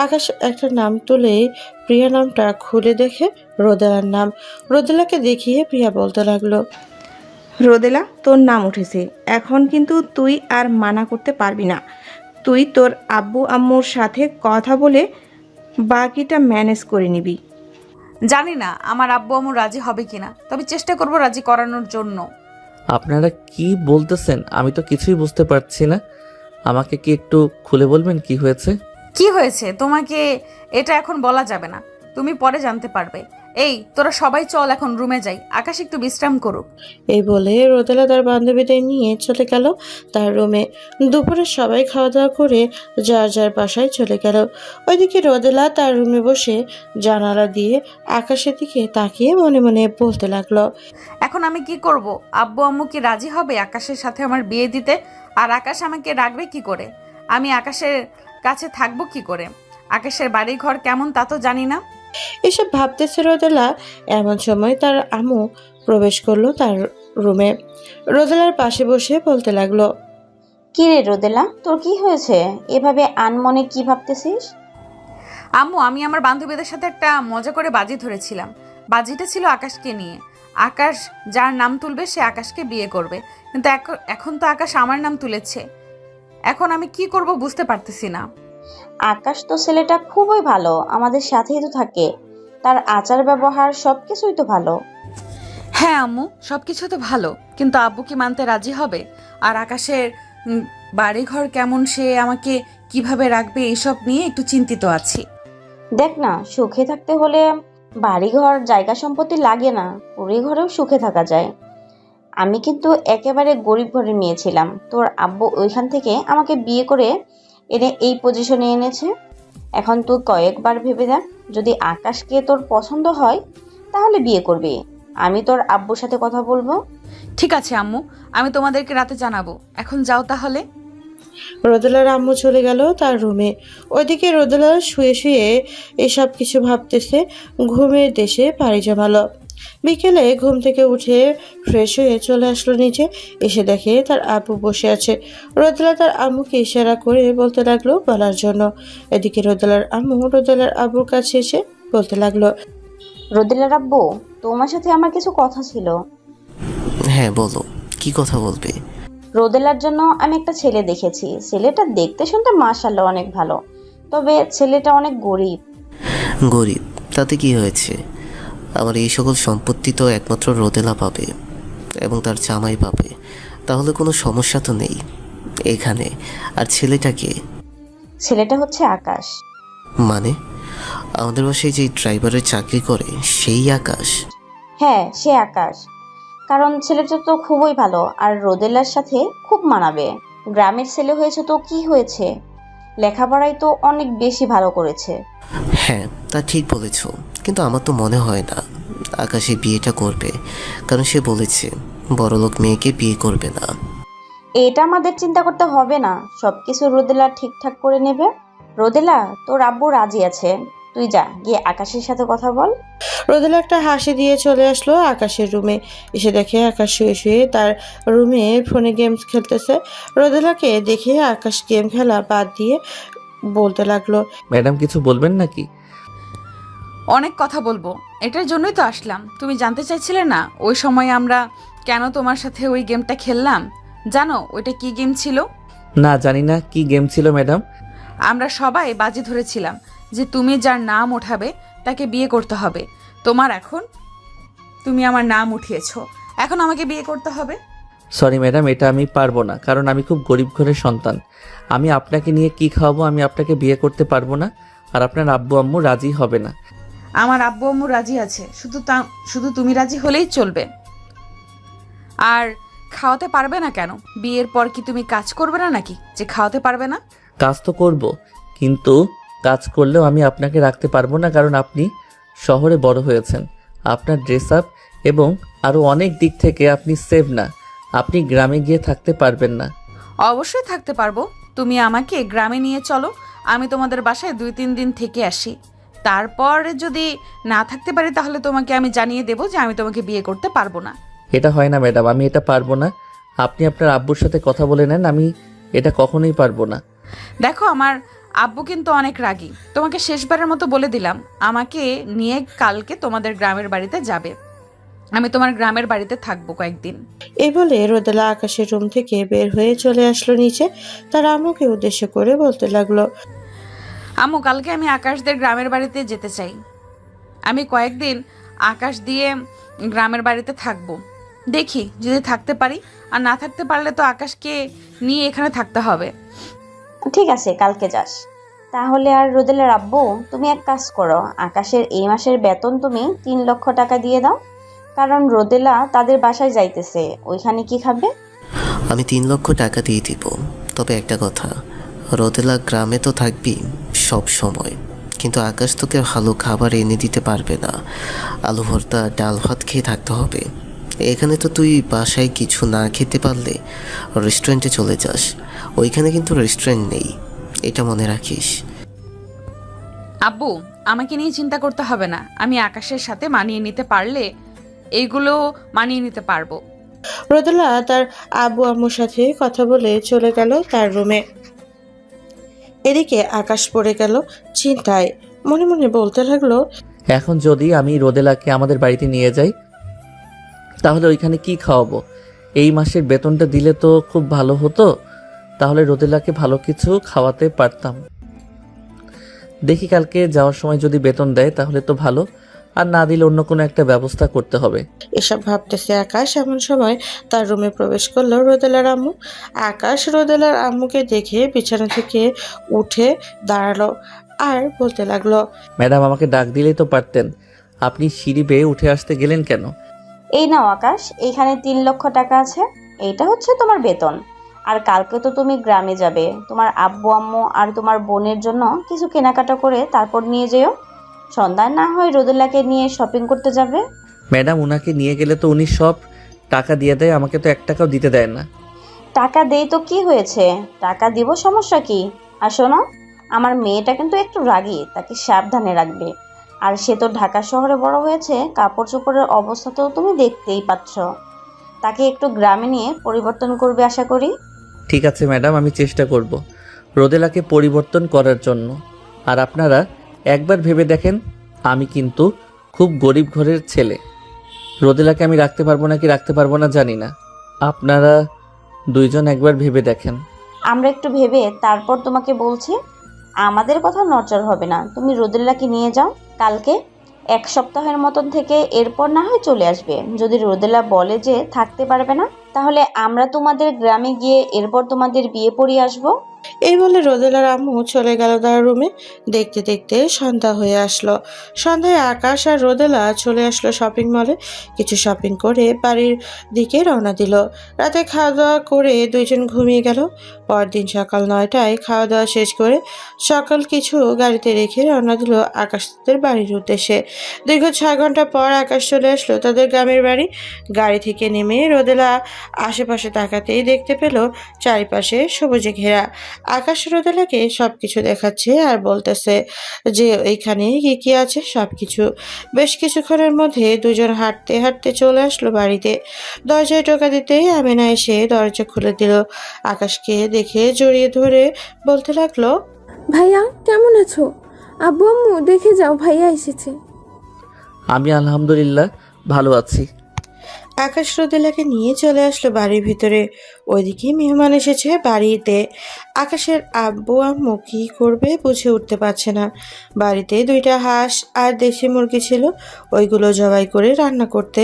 S8: আকাশ একটা নাম তুলে প্রিয়া নামটা খুলে দেখে রোদেলার নাম। রোদেলাকে দেখিয়ে প্রিয়া বলতে লাগলো,
S13: রোদেলা, তোর নাম উঠেছে, এখন কিন্তু তুই আর মানা করতে পারবি না। তুই তোর আব্বু আম্মুর সাথে কথা বলে বাকিটা ম্যানেজ করে নিবি।
S6: জানি না আমার আব্বু আম্মু রাজি হবে কিনা, তবে চেষ্টা করব রাজি করানোর জন্য।
S3: আপনারা কি বলতেছেন? আমি তো কিছুই বুঝতে পারছি না, আমাকে কি একটু খুলে বলবেন কি হয়েছে?
S6: কি হয়েছে তোমাকে এটা এখন বলা যাবে না, তুমি পরে জানতে পারবে। এই তোরা সবাই চল এখন রুমে যাই, আকাশ একটু বিশ্রাম করুক।
S8: এই বলে রোদেলা তার বান্ধবীদের নিয়ে চলে গেল তার রুমে। দুপুরে সবাই খাওয়া দাওয়া করে যার যার বাসায় চলে গেল। ওইদিকে রোদেলা তার রুমে বসে জানালা দিয়ে আকাশের দিকে তাকিয়ে মনে মনে বলতে লাগলো,
S6: এখন আমি কি করব? আব্বু আম্মু কি রাজি হবে আকাশের সাথে আমার বিয়ে দিতে? আর আকাশ আমাকে রাখবে কি করে? আমি আকাশের কাছে থাকবো কি করে? আকাশের বাড়ি ঘর কেমন তা তো জানি না।
S8: এসব ভাবতেছে রোদেলা। এমন সময় তার আম্মু প্রবেশ করলো তার রুমে। রোদেলার পাশে বসে বলতে লাগলো,
S4: কি রে রোদেলা, তোর কি হয়েছে? এভাবে আনমনে কি ভাবতেছিস?
S6: আম্মু, আমি আমার বান্ধবীদের সাথে একটা মজা করে বাজি ধরেছিলাম। বাজিটা ছিল আকাশকে নিয়ে। আকাশ যার নাম তুলবে সে আকাশকে বিয়ে করবে, কিন্তু এখন তো আকাশ আমার নাম তুলেছে, এখন আমি কি করব বুঝতে পারতেছি না।
S4: আকাশ তো ছেলেটা খুবই ভালো, আমাদের সাথেই তো থাকে, তার আচার ব্যবহার সবকিছুই তো ভালো।
S6: হ্যাঁ আম্মু, সবকিছু তো ভালো, কিন্তু আব্বু কি মানতে রাজি হবে? আর আকাশের বাড়িঘর কেমন, সে আমাকে কিভাবে রাখবে, এসব নিয়ে একটু চিন্তিত আছি।
S4: দেখ না, সুখে থাকতে হলে বাড়িঘর জায়গা সম্পত্তি লাগে না, কুড়ি ঘরেও সুখে থাকা যায়। আমি কিন্তু একেবারে গরিব ঘরে নিয়েছিলাম, তোর আব্বু ওইখান থেকে আমাকে বিয়ে করে এনে এই পজিশনে এনেছে। এখন তুই কয়েকবার ভেবে দেখ, যদি আকাশকে তোর পছন্দ হয় তাহলে বিয়ে করবি। আমি তোর আব্বুর সাথে কথা বলবো।
S6: ঠিক আছে আম্মু, আমি তোমাদেরকে রাতে জানাবো, এখন যাও তাহলে।
S8: রোদেলার আম্মু চলে গেল তার রুমে। ওইদিকে রোদেলা শুয়ে শুয়ে এসব কিছু ভাবতেছে। ঘুমের দেশে পাড়ি জমালো। বিকেলে ঘুম থেকে উঠে ফ্রেশ হয়ে চলে আসলো নিচে। এসে দেখে তার আব্বু বসে আছে। রোদেলা তার আম্মুকে ইশারা করে বলতে লাগলো বলার জন্য। এদিকে রোদেলার আম্মু রোদেলার আব্বুর কাছে এসে বলতে লাগলো,
S4: রোদেলার আব্বু, তোমার সাথে আমার কিছু কথা ছিল।
S5: হ্যাঁ বলো, কি কথা বলবে?
S4: রোদেলার জন্য আমি একটা ছেলে দেখেছি। ছেলেটা দেখতে শুনতে মাশাআল্লাহ অনেক ভালো, তবে ছেলেটা অনেক গরিব।
S5: গরিব তাতে কি হয়েছে? আমার এই সকল সম্পত্তি তো একমাত্র রোদেলা পাবে এবং তার জামাই পাবে, তাহলে কোনো সমস্যা তো নেই। এখানে। আর ছেলেটাকে?
S4: ছেলেটা হচ্ছে আকাশ।
S5: মানে আমাদের বাসায় যে ড্রাইভারের চাকরি করে সেই আকাশ?
S4: হ্যাঁ, সে আকাশ। কারণ ছেলেটা তো খুবই ভালো আর রোদেলার সাথে খুব মানাবে। গ্রামের ছেলে হয়েছে তো কি হয়েছে, লেখাপড়ায় তো অনেক বেশি ভালো করেছে।
S5: হ্যাঁ, তা ঠিক বলেছ, কিন্তু আমার তো মনে হয় না আকাশ এই বিয়েটা করবে, কারণ সে বলেছে বড়লোক মেয়েকে বিয়ে করবে না।
S4: এটা আমাদের চিন্তা করতে হবে না, সবকিছু রোদেলা ঠিকঠাক করে নেবে। রোদেলা, তোর আব্বু রাজি আছে, তুই যা গিয়ে আকাশের সাথে কথা বল।
S8: রোদেলা একটা হাসি দিয়ে চলে আসলো আকাশের রুমে। এসে দেখে আকাশ শুয়ে শুয়ে তার রুমে ফোনে গেমস খেলতেছে। রোদেলাকে দেখে আকাশ গেম খেলা বাদ দিয়ে বলতে লাগলো,
S3: ম্যাডাম কিছু বলবেন নাকি?
S6: অনেক কথা বলবো, এটার জন্যই তো আসলাম। তুমি জানতে চাইছিলে না ওই সময় আমরা কেন তোমার সাথে ওই গেমটা খেললাম? জানো ওইটা কি গেম ছিল?
S3: না, জানি না কি গেম ছিল ম্যাডাম।
S6: আমরা সবাই বাজি ধরেছিলাম যে তুমি যার নাম ওঠাবে তাকে বিয়ে করতে হবে। তুমি আমার নাম উঠিয়েছো, এখন আমাকে বিয়ে করতে হবে।
S3: সরি ম্যাডাম, এটা আমি পারবো না, কারণ আমি খুব গরিব ঘরের সন্তান। আমি আপনাকে নিয়ে কি খাওয়াবো? আমি আপনাকে বিয়ে করতে পারবো না, আর আপনার আব্বু আম্মু রাজি হবে না।
S6: আমার আব্বু আম্মু রাজি আছে, শুধু তুমি রাজি হলেই চলবে। আর খাওয়াতে পারবে না কেন? বিয়ের পর কি তুমি কাজ করবে না নাকি যে খাওয়াতে পারবে না?
S3: কাজ তো করব, কিন্তু কাজ করলেও আমি আপনাকে রাখতে পারবো না, কারণ আপনি শহরে বড় হয়েছেন। আপনার ড্রেস আপ এবং আরও অনেক দিক থেকে আপনি সেভ না। আপনি গ্রামে গিয়ে থাকতে পারবেন না।
S6: অবশ্যই থাকতে পারবো, তুমি আমাকে গ্রামে নিয়ে চলো, আমি তোমাদের বাসায় 2-3 দিন থেকে আসি। তারপর যদি না থাকতে পারি তাহলে তোমাকে আমি জানিয়ে দেবো যে আমি তোমাকে বিয়ে করতে পারবো না।
S3: এটা হয় না ম্যাডাম, আমি এটা পারবো না। আপনি আপনার আব্বুর সাথে কথা বলে নেন, আমি এটা কখনোই পারবো না।
S6: দেখো, আমার আব্বু কিন্তু অনেক রাগী। তোমাকে শেষবারের মতো বলে দিলাম, আমাকে নিয়ে কালকে তোমাদের গ্রামের বাড়িতে যাবে। আমি তোমার গ্রামের বাড়িতে থাকবো কয়েকদিন।
S8: এই বলে রোদেলা আকাশের রুম থেকে বের হয়ে চলে আসলো নিচে। তার আম্মুকে উদ্দেশ্য করে বলতে লাগলো,
S6: আম্মু, কালকে আমি আকাশদের গ্রামের বাড়িতে যেতে চাই। আমি কয়েকদিন আকাশ দিয়ে গ্রামের বাড়িতে থাকবো, দেখি যদি থাকতে পারি, আর না থাকতে পারলে তো আকাশকে নিয়ে এখানে থাকতে হবে।
S4: ঠিক আছে, কালকে যাস তাহলে। আর রোদেলার আব্বু, তুমি এক কাজ করো, আকাশের এই মাসের বেতন তুমি 3 লক্ষ টাকা দিয়ে দাও, কারণ রোদেলা তাদের বাসায় যাইতেছে, ওইখানে কি খাবে?
S5: আমি 3 লক্ষ টাকা দিয়ে দিব, তবে একটা কথা, রোদেলা গ্রামে তো থাকবি সব সময়, কিন্তু আকাশ তোকে ভালো খাবার এনে দিতে পারবে না। আলু ভর্তা, ডাল ভাত খেয়ে থাকতে হবে। এখানে তো তুই বাসায় কিছু না খেতে পারলে রেস্টুরেন্টে চলে যাস, ওইখানে কিন্তু রেস্টুরেন্ট নেই, এটা মনে রাখিস।
S6: আব্বু, আমাকে নিয়ে চিন্তা করতে হবে না, আমি আকাশের সাথে মানিয়ে নিতে পারলে এইগুলো মানিয়ে নিতে পারবো।
S8: রোদেলা তার আব্বু আম্মুর সাথে কথা বলে চলে গেল তার রুমে। এদিকে আকাশ পড়ে গেল চিন্তায়, মনে মনে বলতে লাগলো,
S3: এখন যদি আমি রোদেলাকে আমাদের বাড়িতে নিয়ে যাই তাহলে ওইখানে কি খাওয়াবো? এই মাসের বেতনটা দিলে তো খুব ভালো হতো, তাহলে রোদেলাকে ভালো কিছু খাওয়াতে পারতাম। দেখি কালকে যাওয়ার সময় যদি বেতন দেয় তাহলে তো ভালো, আর না দিলে অন্য কোনো একটা ব্যবস্থা করতে হবে।
S8: এসব ভাবতেছে আকাশ, এমন সময় তার রুমে প্রবেশ করলো রোদেলার আম্মু। আকাশ রোদেলার আম্মুকে দেখে বিছানা থেকে উঠে দাঁড়ালো আর বলতে লাগলো,
S3: ম্যাডাম, আমাকে ডাক দিলেই তো পারতেন, আপনি সিঁড়ি বেয়ে উঠে আসতে গেলেন কেন?
S4: এই নাও আকাশ, এইখানে 3 লক্ষ টাকা আছে, এইটা হচ্ছে তোমার বেতন। আর কালকে তো তুমি গ্রামে যাবে, তোমার আব্বু আম্মু আর তোমার বোনের জন্য কিছু কেনাকাটা করে তারপর নিয়ে যেও। সন্ধ্যায় না হয় রোদেলাকে নিয়ে শপিং করতে যাবে।
S3: ম্যাডাম, ওনাকে নিয়ে গেলে তো উনি সব টাকা দিয়ে দেয়, আমাকে তো 1 টাকাও দিতে দেয় না।
S4: টাকা দেই তো কি হয়েছে, টাকা দিব, সমস্যা কি? আর শোনো, আমার মেয়েটা কিন্তু একটু রাগী, তাকে সাবধানে রাখবে। আর সে তো ঢাকা শহরে বড় হয়েছে, কাপড় চোপড়ের অবস্থা তো তুমি দেখতেই পাচ্ছ। তাকে একটু গ্রামে নিয়ে পরিবর্তন করবে আশা করি।
S3: ঠিক আছে ম্যাডাম, আমি চেষ্টা করব রোদেলাকে পরিবর্তন করার জন্য। আর আপনারা একবার ভেবে দেখেন, আমি কিন্তু খুব গরিব ঘরের ছেলে। রোদেলাকে আমি রাখতে পারবো নাকি রাখতে পারবো না জানি না, আপনারা 2 জন একবার ভেবে দেখেন।
S4: আমরা একটু ভেবে তারপর তোমাকে বলছি। আমাদের কথা নড়চড় হবে না, তুমি রোদেলাকে নিয়ে যাও কালকে 1 সপ্তাহের মতন থেকে, এরপর না হয় চলে আসবে। যদি রোদেলা বলে যে থাকতে পারবে না, তাহলে আমরা তোমাদের গ্রামে গিয়ে এরপর তোমাদের বিয়ে পড়িয়ে আসবো।
S8: এই বলে রোদেলার আম্মু চলে গেল তার রুমে। দেখতে দেখতে সন্ধ্যা হয়ে আসলো। সন্ধ্যায় আকাশ আর রোদেলা চলে আসলো শপিং মলে। কিছু শপিং করে বাড়ির দিকে রওনা দিল। রাতে খাওয়া দাওয়া করে দুইজন ঘুমিয়ে গেল। পরদিন সকাল 9টায় খাওয়া দাওয়া শেষ করে সকাল কিছু গাড়িতে রেখে রওনা দিল আকাশদের বাড়ির উদ্দেশ্যে। দীর্ঘ 6 ঘন্টা পর আকাশ চলে আসলো তাদের গ্রামের বাড়ি। গাড়ি থেকে নেমে রোদেলা আশেপাশে তাকাতেই দেখতে পেল চারিপাশে সবুজে ঘেরা। আকাশ রোদেলাকে সবকিছু দেখাচ্ছে আর বলতেছে যে এইখানে কি কি আছে সবকিছু। বেশ কিছুক্ষণের মধ্যে দুজন হাঁটতে হাঁটতে চলে আসলো বাড়িতে। দরজায় টোকা দিতেই আমিনা এসে দরজা খুলে দিল। আকাশকে দেখে জড়িয়ে ধরে বলতে লাগলো,
S10: ভাইয়া কেমন আছো? আব্বু আম্মু দেখে যাও, ভাইয়া এসেছে।
S3: আমি আলহামদুলিল্লাহ ভালো আছি।
S8: আকাশ রোদেলাকে নিয়ে চলে আসলো বাড়ির ভিতরে। ওইদিকে মেহমান এসেছে বাড়িতে। আকাশের আব্বু আম্মু কি করবে বুঝে উঠতে পারছে না। বাড়িতে 2টা হাঁস আর দেশি মুরগি ছিল, ওইগুলো জবাই করে রান্না করতে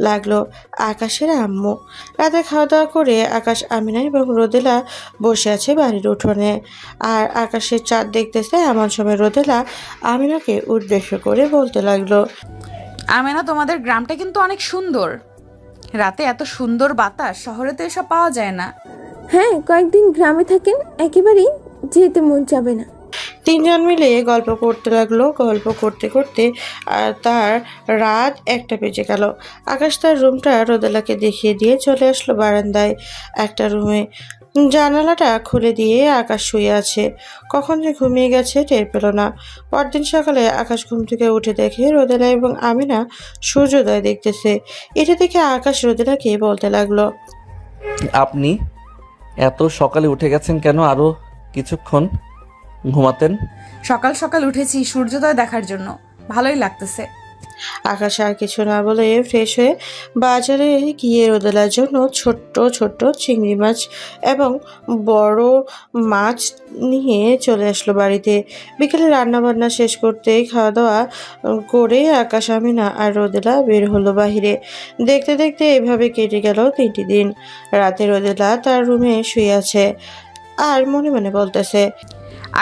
S8: লাগলো আকাশের আম্মু। রাতে খাওয়া দাওয়া করে আকাশ, আমিনা এবং রোদেলা বসে আছে বাড়ির উঠোনে আর আকাশের চাঁদ দেখতেছে। এমন সময় রোদেলা আমিনাকে উদ্দেশ্য করে বলতে লাগলো,
S6: আমেনা, তোমাদের গ্রামটা কিন্তু অনেক সুন্দর। রাতে এত সুন্দর বাতাস শহরে তো এসব পাওয়া যায় না।
S10: হ্যাঁ, কয়েকদিন গ্রামে থাকেন, একেবারেই যেতে মন যাবে না।
S8: 3 জন মিলে গল্প করতে লাগলো। গল্প করতে করতে তার রাত 1টা বেজে গেল। আকাশ তার রুমটা রোদেলাকে দেখিয়ে দিয়ে চলে আসলো বারান্দায় একটা রুমে। জানালাটা খুলে দিয়ে আকাশ শুয়ে আছে। কখন যে ঘুমিয়ে গেছে টের পেল না। পরদিন সকালে আকাশ ঘুম থেকে উঠে দেখে রোদেলা এবং আমিনা সূর্যোদয় দেখতেছে। এটা দেখে আকাশ রোদেলাকে বলতে লাগলো,
S3: আপনি এত সকালে উঠে গেছেন কেন? আরও কিছুক্ষণ ঘুমাতেন।
S6: সকাল সকাল উঠেছি সূর্যোদয় দেখার জন্য, ভালোই লাগতেছে।
S8: আকাশ আর কিছু না বলে ফ্রেশ হয়ে বাজারে গিয়ে রোদেলার জন্য ছোট্ট ছোট্ট চিংড়ি মাছ এবং বড় মাছ নিয়ে চলে আসলো বাড়িতে। বিকেলে রান্নাবান্না শেষ করতেই খাওয়া দাওয়া করে আকাশ, আমিনা আর রোদেলা বের হলো বাহিরে। দেখতে দেখতে এভাবে কেটে গেল 3টি দিন। রাতে রোদেলা তার রুমে শুয়ে আছে আর মনে মনে বলতেছে,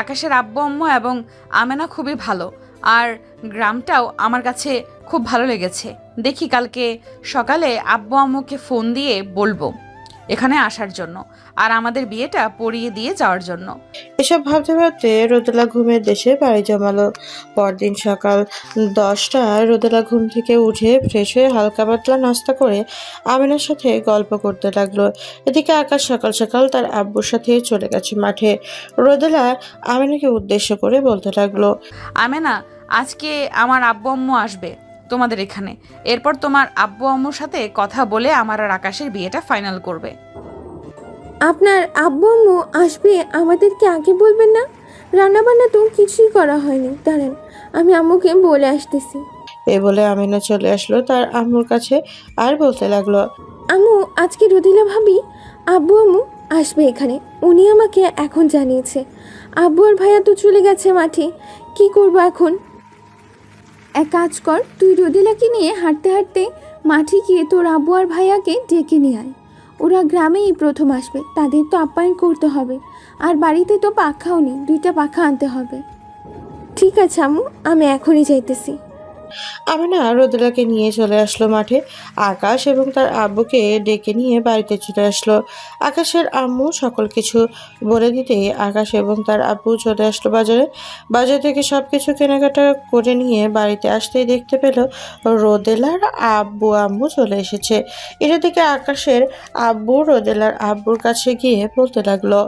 S6: আকাশের আব্বু আম্মু এবং আমেনা খুবই ভালো, আর গ্রামটাও আমার কাছে খুব ভালো লেগেছে। দেখি কালকে সকালে আব্বু আম্মুকে ফোন দিয়ে বলবো এখানে আসার জন্য আর আমাদের বিয়েটা পড়িয়ে দিয়ে যাওয়ার জন্য।
S8: এসব ভাবতে ভাবতে রোদেলা ঘুমের দেশে বাড়ি জমালো। পরদিন সকাল 10টায় রোদেলা ঘুম থেকে উঠে ফ্রেশ হয়ে হালকা পাতলা নাস্তা করে আমিনার সাথে গল্প করতে লাগলো। এদিকে আকাশ সকাল সকাল তার আব্বুর সাথে চলে গেছে মাঠে। রোদেলা আমিনাকে উদ্দেশ্য করে বলতে লাগলো,
S6: আমেনা, আজকে আমার আব্বু আম্মু আসবে তোমাদের এখানে। এরপর তোমার আব্বু আম্মুর সাথে কথা বলে আমার আর আকাশের বিয়েটা ফাইনাল করবে।
S10: আপনার আব্বু আম্মু আসবে, আমাদেরকে আগে বলবেন না? রান্নাবান্না তো কিছুই করা হয়নি, দাঁড়ান আমি আম্মুকে বলে আসতেছি।
S8: এ বলে আমিনা চলে আসলো তার আম্মুর কাছে আর বলতে লাগলো,
S10: আম্মু, আজকে রোদেলা ভাবি আব্বু আম্মু আসবে এখানে, উনি আমাকে এখন জানিয়েছে। আব্বু আর ভাইয়া তো চলে গেছে মাঠে, কি করব এখন? এক কাজ কর, তুই রোদেলাকে নিয়ে হাঁটতে হাঁটতে মাঠে গিয়ে তোর আব্বু আর ভাইয়াকে ডেকে নিয়ে আয়। ওরা গ্রামেই প্রথম আসবে, তাদের তো আপ্যায়ন করতে হবে। আর বাড়িতে তো পাখাও নেই, 2টা পাখা আনতে হবে। ঠিক আছে আম্মু, আমি এখনই যাইতেছি।
S8: আমিনা রোদেলাকে নিয়ে চলে আসলো মাঠে। আকাশ এবং তার আব্বুকে ডেকে নিয়ে বাড়িতে চলে আসলো। আকাশের আম্মু সকল কিছু বলে দিতে আকাশ এবং তার আব্বু চলে আসলো বাজারে। বাজার থেকে সব কিছু কেনাকাটা করে নিয়ে বাড়িতে আসতেই দেখতে পেল রোদেলার আব্বু আম্মু চলে এসেছে। এটা থেকে আকাশের আব্বু রোদেলার আব্বুর কাছে গিয়ে বলতে লাগলো,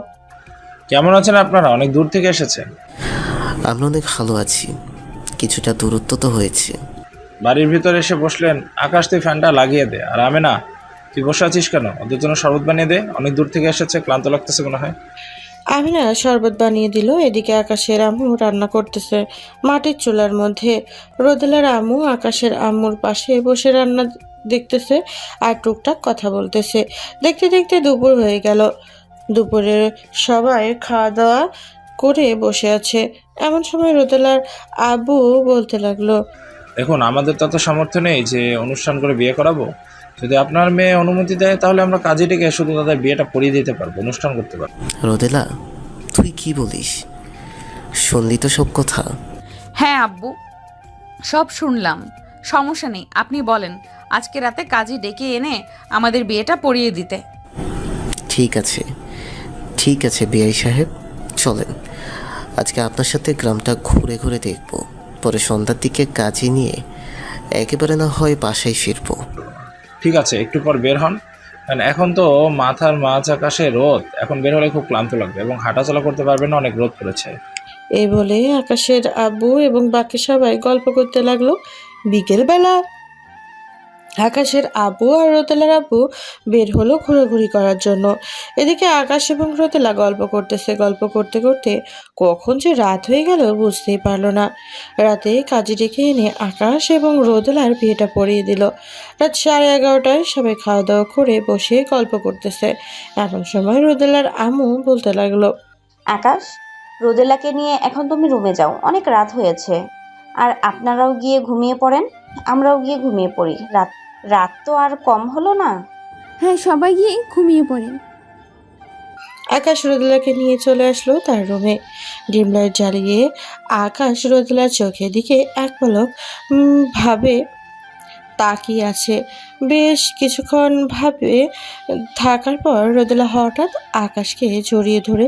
S11: কেমন আছেন আপনারা? অনেক দূর থেকে এসেছেন।
S5: আমরা অনেক ভালো আছি, কিছুটা দূরত্ব তো হয়েছে।
S11: বাড়ির ভিতরে এসে বসলেন। আকাশ, তুই ফ্যানটা লাগিয়ে দে। আর আমেনা, তুই বসে আছিস কেন? ওদের জন্য শরবত বানিয়ে দে, অনেক দূর থেকে এসেছে, ক্লান্ত লাগতেছে মনে হয়।
S8: আমিনা শরবত বানিয়ে দিল। এদিকে আকাশের আম্মু রান্না করতেছে মাটির চুলার মধ্যে। রোদেলার আম্মু আকাশের আম্মুর পাশে বসে রান্না দেখতেছে আর টুকটাক কথা বলতেছে। দেখতে দেখতে দুপুর হয়ে গেল। দুপুরে সবাই খাওয়া দাওয়া করে বসে আছে। এমন সময় রোদেলার আব্বু বলতে লাগলো,
S11: দেখুন, আমাদের তত সামর্থ্য নেই যে অনুষ্ঠান করে বিয়ে করাবো, যদি আপনার মেয়ে অনুমতি দেয় তাহলে আমরা কাজী ডেকে শুধু তাদের বিয়েটা পড়িয়ে দিতে পারবো, অনুষ্ঠান করতে পারবো।
S5: রোদেলা, তুই কি বলিস? শুনলি তো সব কথা?
S6: হ্যাঁ আব্বু, সব শুনলাম, সমস্যা নেই। আপনি বলেন আজকে রাতে কাজী ডেকে এনে আমাদের বিয়েটা পড়িয়ে দিতে।
S5: ঠিক আছে, ঠিক আছে বিআই সাহেব, চলেন আজকে আপনার সাথে গ্রামটা ঘুরে ঘুরে দেখব, পরে সন্ধ্যার দিকে কাজে নিয়ে একেবারে না হয় বাসায় ফিরবো।
S11: ঠিক আছে, একটু পর বের হন, কারণ এখন তো মাথার মাঝ আকাশে রোদ, এখন বের হলে খুব ক্লান্ত লাগবে এবং হাঁটাচলা করতে পারবেন না, অনেক রোদ পড়েছে।
S8: এই বলে আকাশের আব্বু এবং বাকি সবাই গল্প করতে লাগলো। বিকেলবেলা আকাশের আব্বু আর রোদেলার আব্বু বের হলো ঘোরাঘুরি করার জন্য। এদিকে আকাশ এবং রোদেলা গল্প করতে করতে কখন যে রাত হয়ে গেল বুঝতেই পারলো না। রাতে কাজী ডেকে এনে আকাশ এবং রোদেলার বিয়েটা পড়িয়ে দিল। রাত 11:30টায় সবাই খাওয়া দাওয়া করে বসে গল্প করতেছে। এমন সময় রোদেলার আম্মু বলতে লাগলো,
S4: আকাশ, রোদেলাকে নিয়ে এখন তুমি রুমে যাও, অনেক রাত হয়েছে। আর আপনারাও গিয়ে ঘুমিয়ে পড়েন, আমরাও গিয়ে ঘুমিয়ে পড়ি। রাত তো আর কম হলো না।
S10: হ্যাঁ, সবাই গিয়ে ঘুমিয়ে পড়েন।
S8: আকাশ রোদেলাকে নিয়ে চলে আসলো তার রুমে। ডিম লাইট জ্বালিয়ে আকাশ রোদেলার চোখের দিকে এক পলক ভাবে তাকিয়ে আছে। বেশ কিছুক্ষণ ভাবে থাকার পর রোদেলা হঠাৎ আকাশকে জড়িয়ে ধরে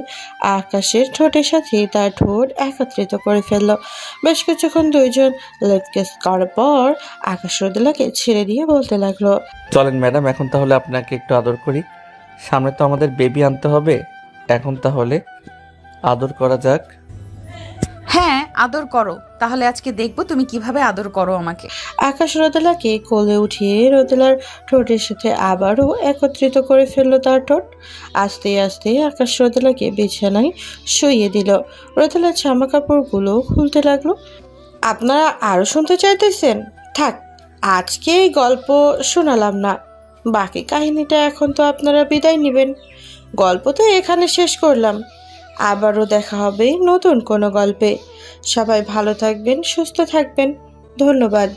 S8: আকাশের ঠোঁটের সাথে তার ঠোঁট একত্রিত করে ফেলল। বেশ কিছুক্ষণ দুইজন লিপ কিস করার পর আকাশ রোদেলাকে ছেড়ে দিয়ে বলতে লাগলো,
S3: চলেন ম্যাডাম, এখন তাহলে আপনাকে একটু আদর করি। সামনে তো আমাদের বেবি আনতে হবে, এখন তাহলে আদর করা যাক।
S6: হ্যাঁ, আদর করো, তাহলে আজকে দেখবো তুমি কিভাবে আদর করো আমাকে।
S8: আকাশ রোদেলাকে কোলে উঠিয়ে রোদেলার ঠোঁটের সাথে আবারও একত্রিত করে ফেললো তার ঠোঁট। আস্তে আস্তে আকাশ রোদেলাকে বিছানায় শুইয়ে দিল। রোদেলার জামা কাপড়গুলো খুলতে লাগলো। আপনারা আরও শুনতে চাইতেছেন? থাক, আজকে এই গল্প শোনালাম না, বাকি কাহিনীটা এখন তো আপনারা বিদায় নেবেন। গল্প তো এখানে শেষ করলাম, আবারও দেখা হবে নতুন কোনো গল্পে। সবাই ভালো থাকবেন, সুস্থ থাকবেন, ধন্যবাদ।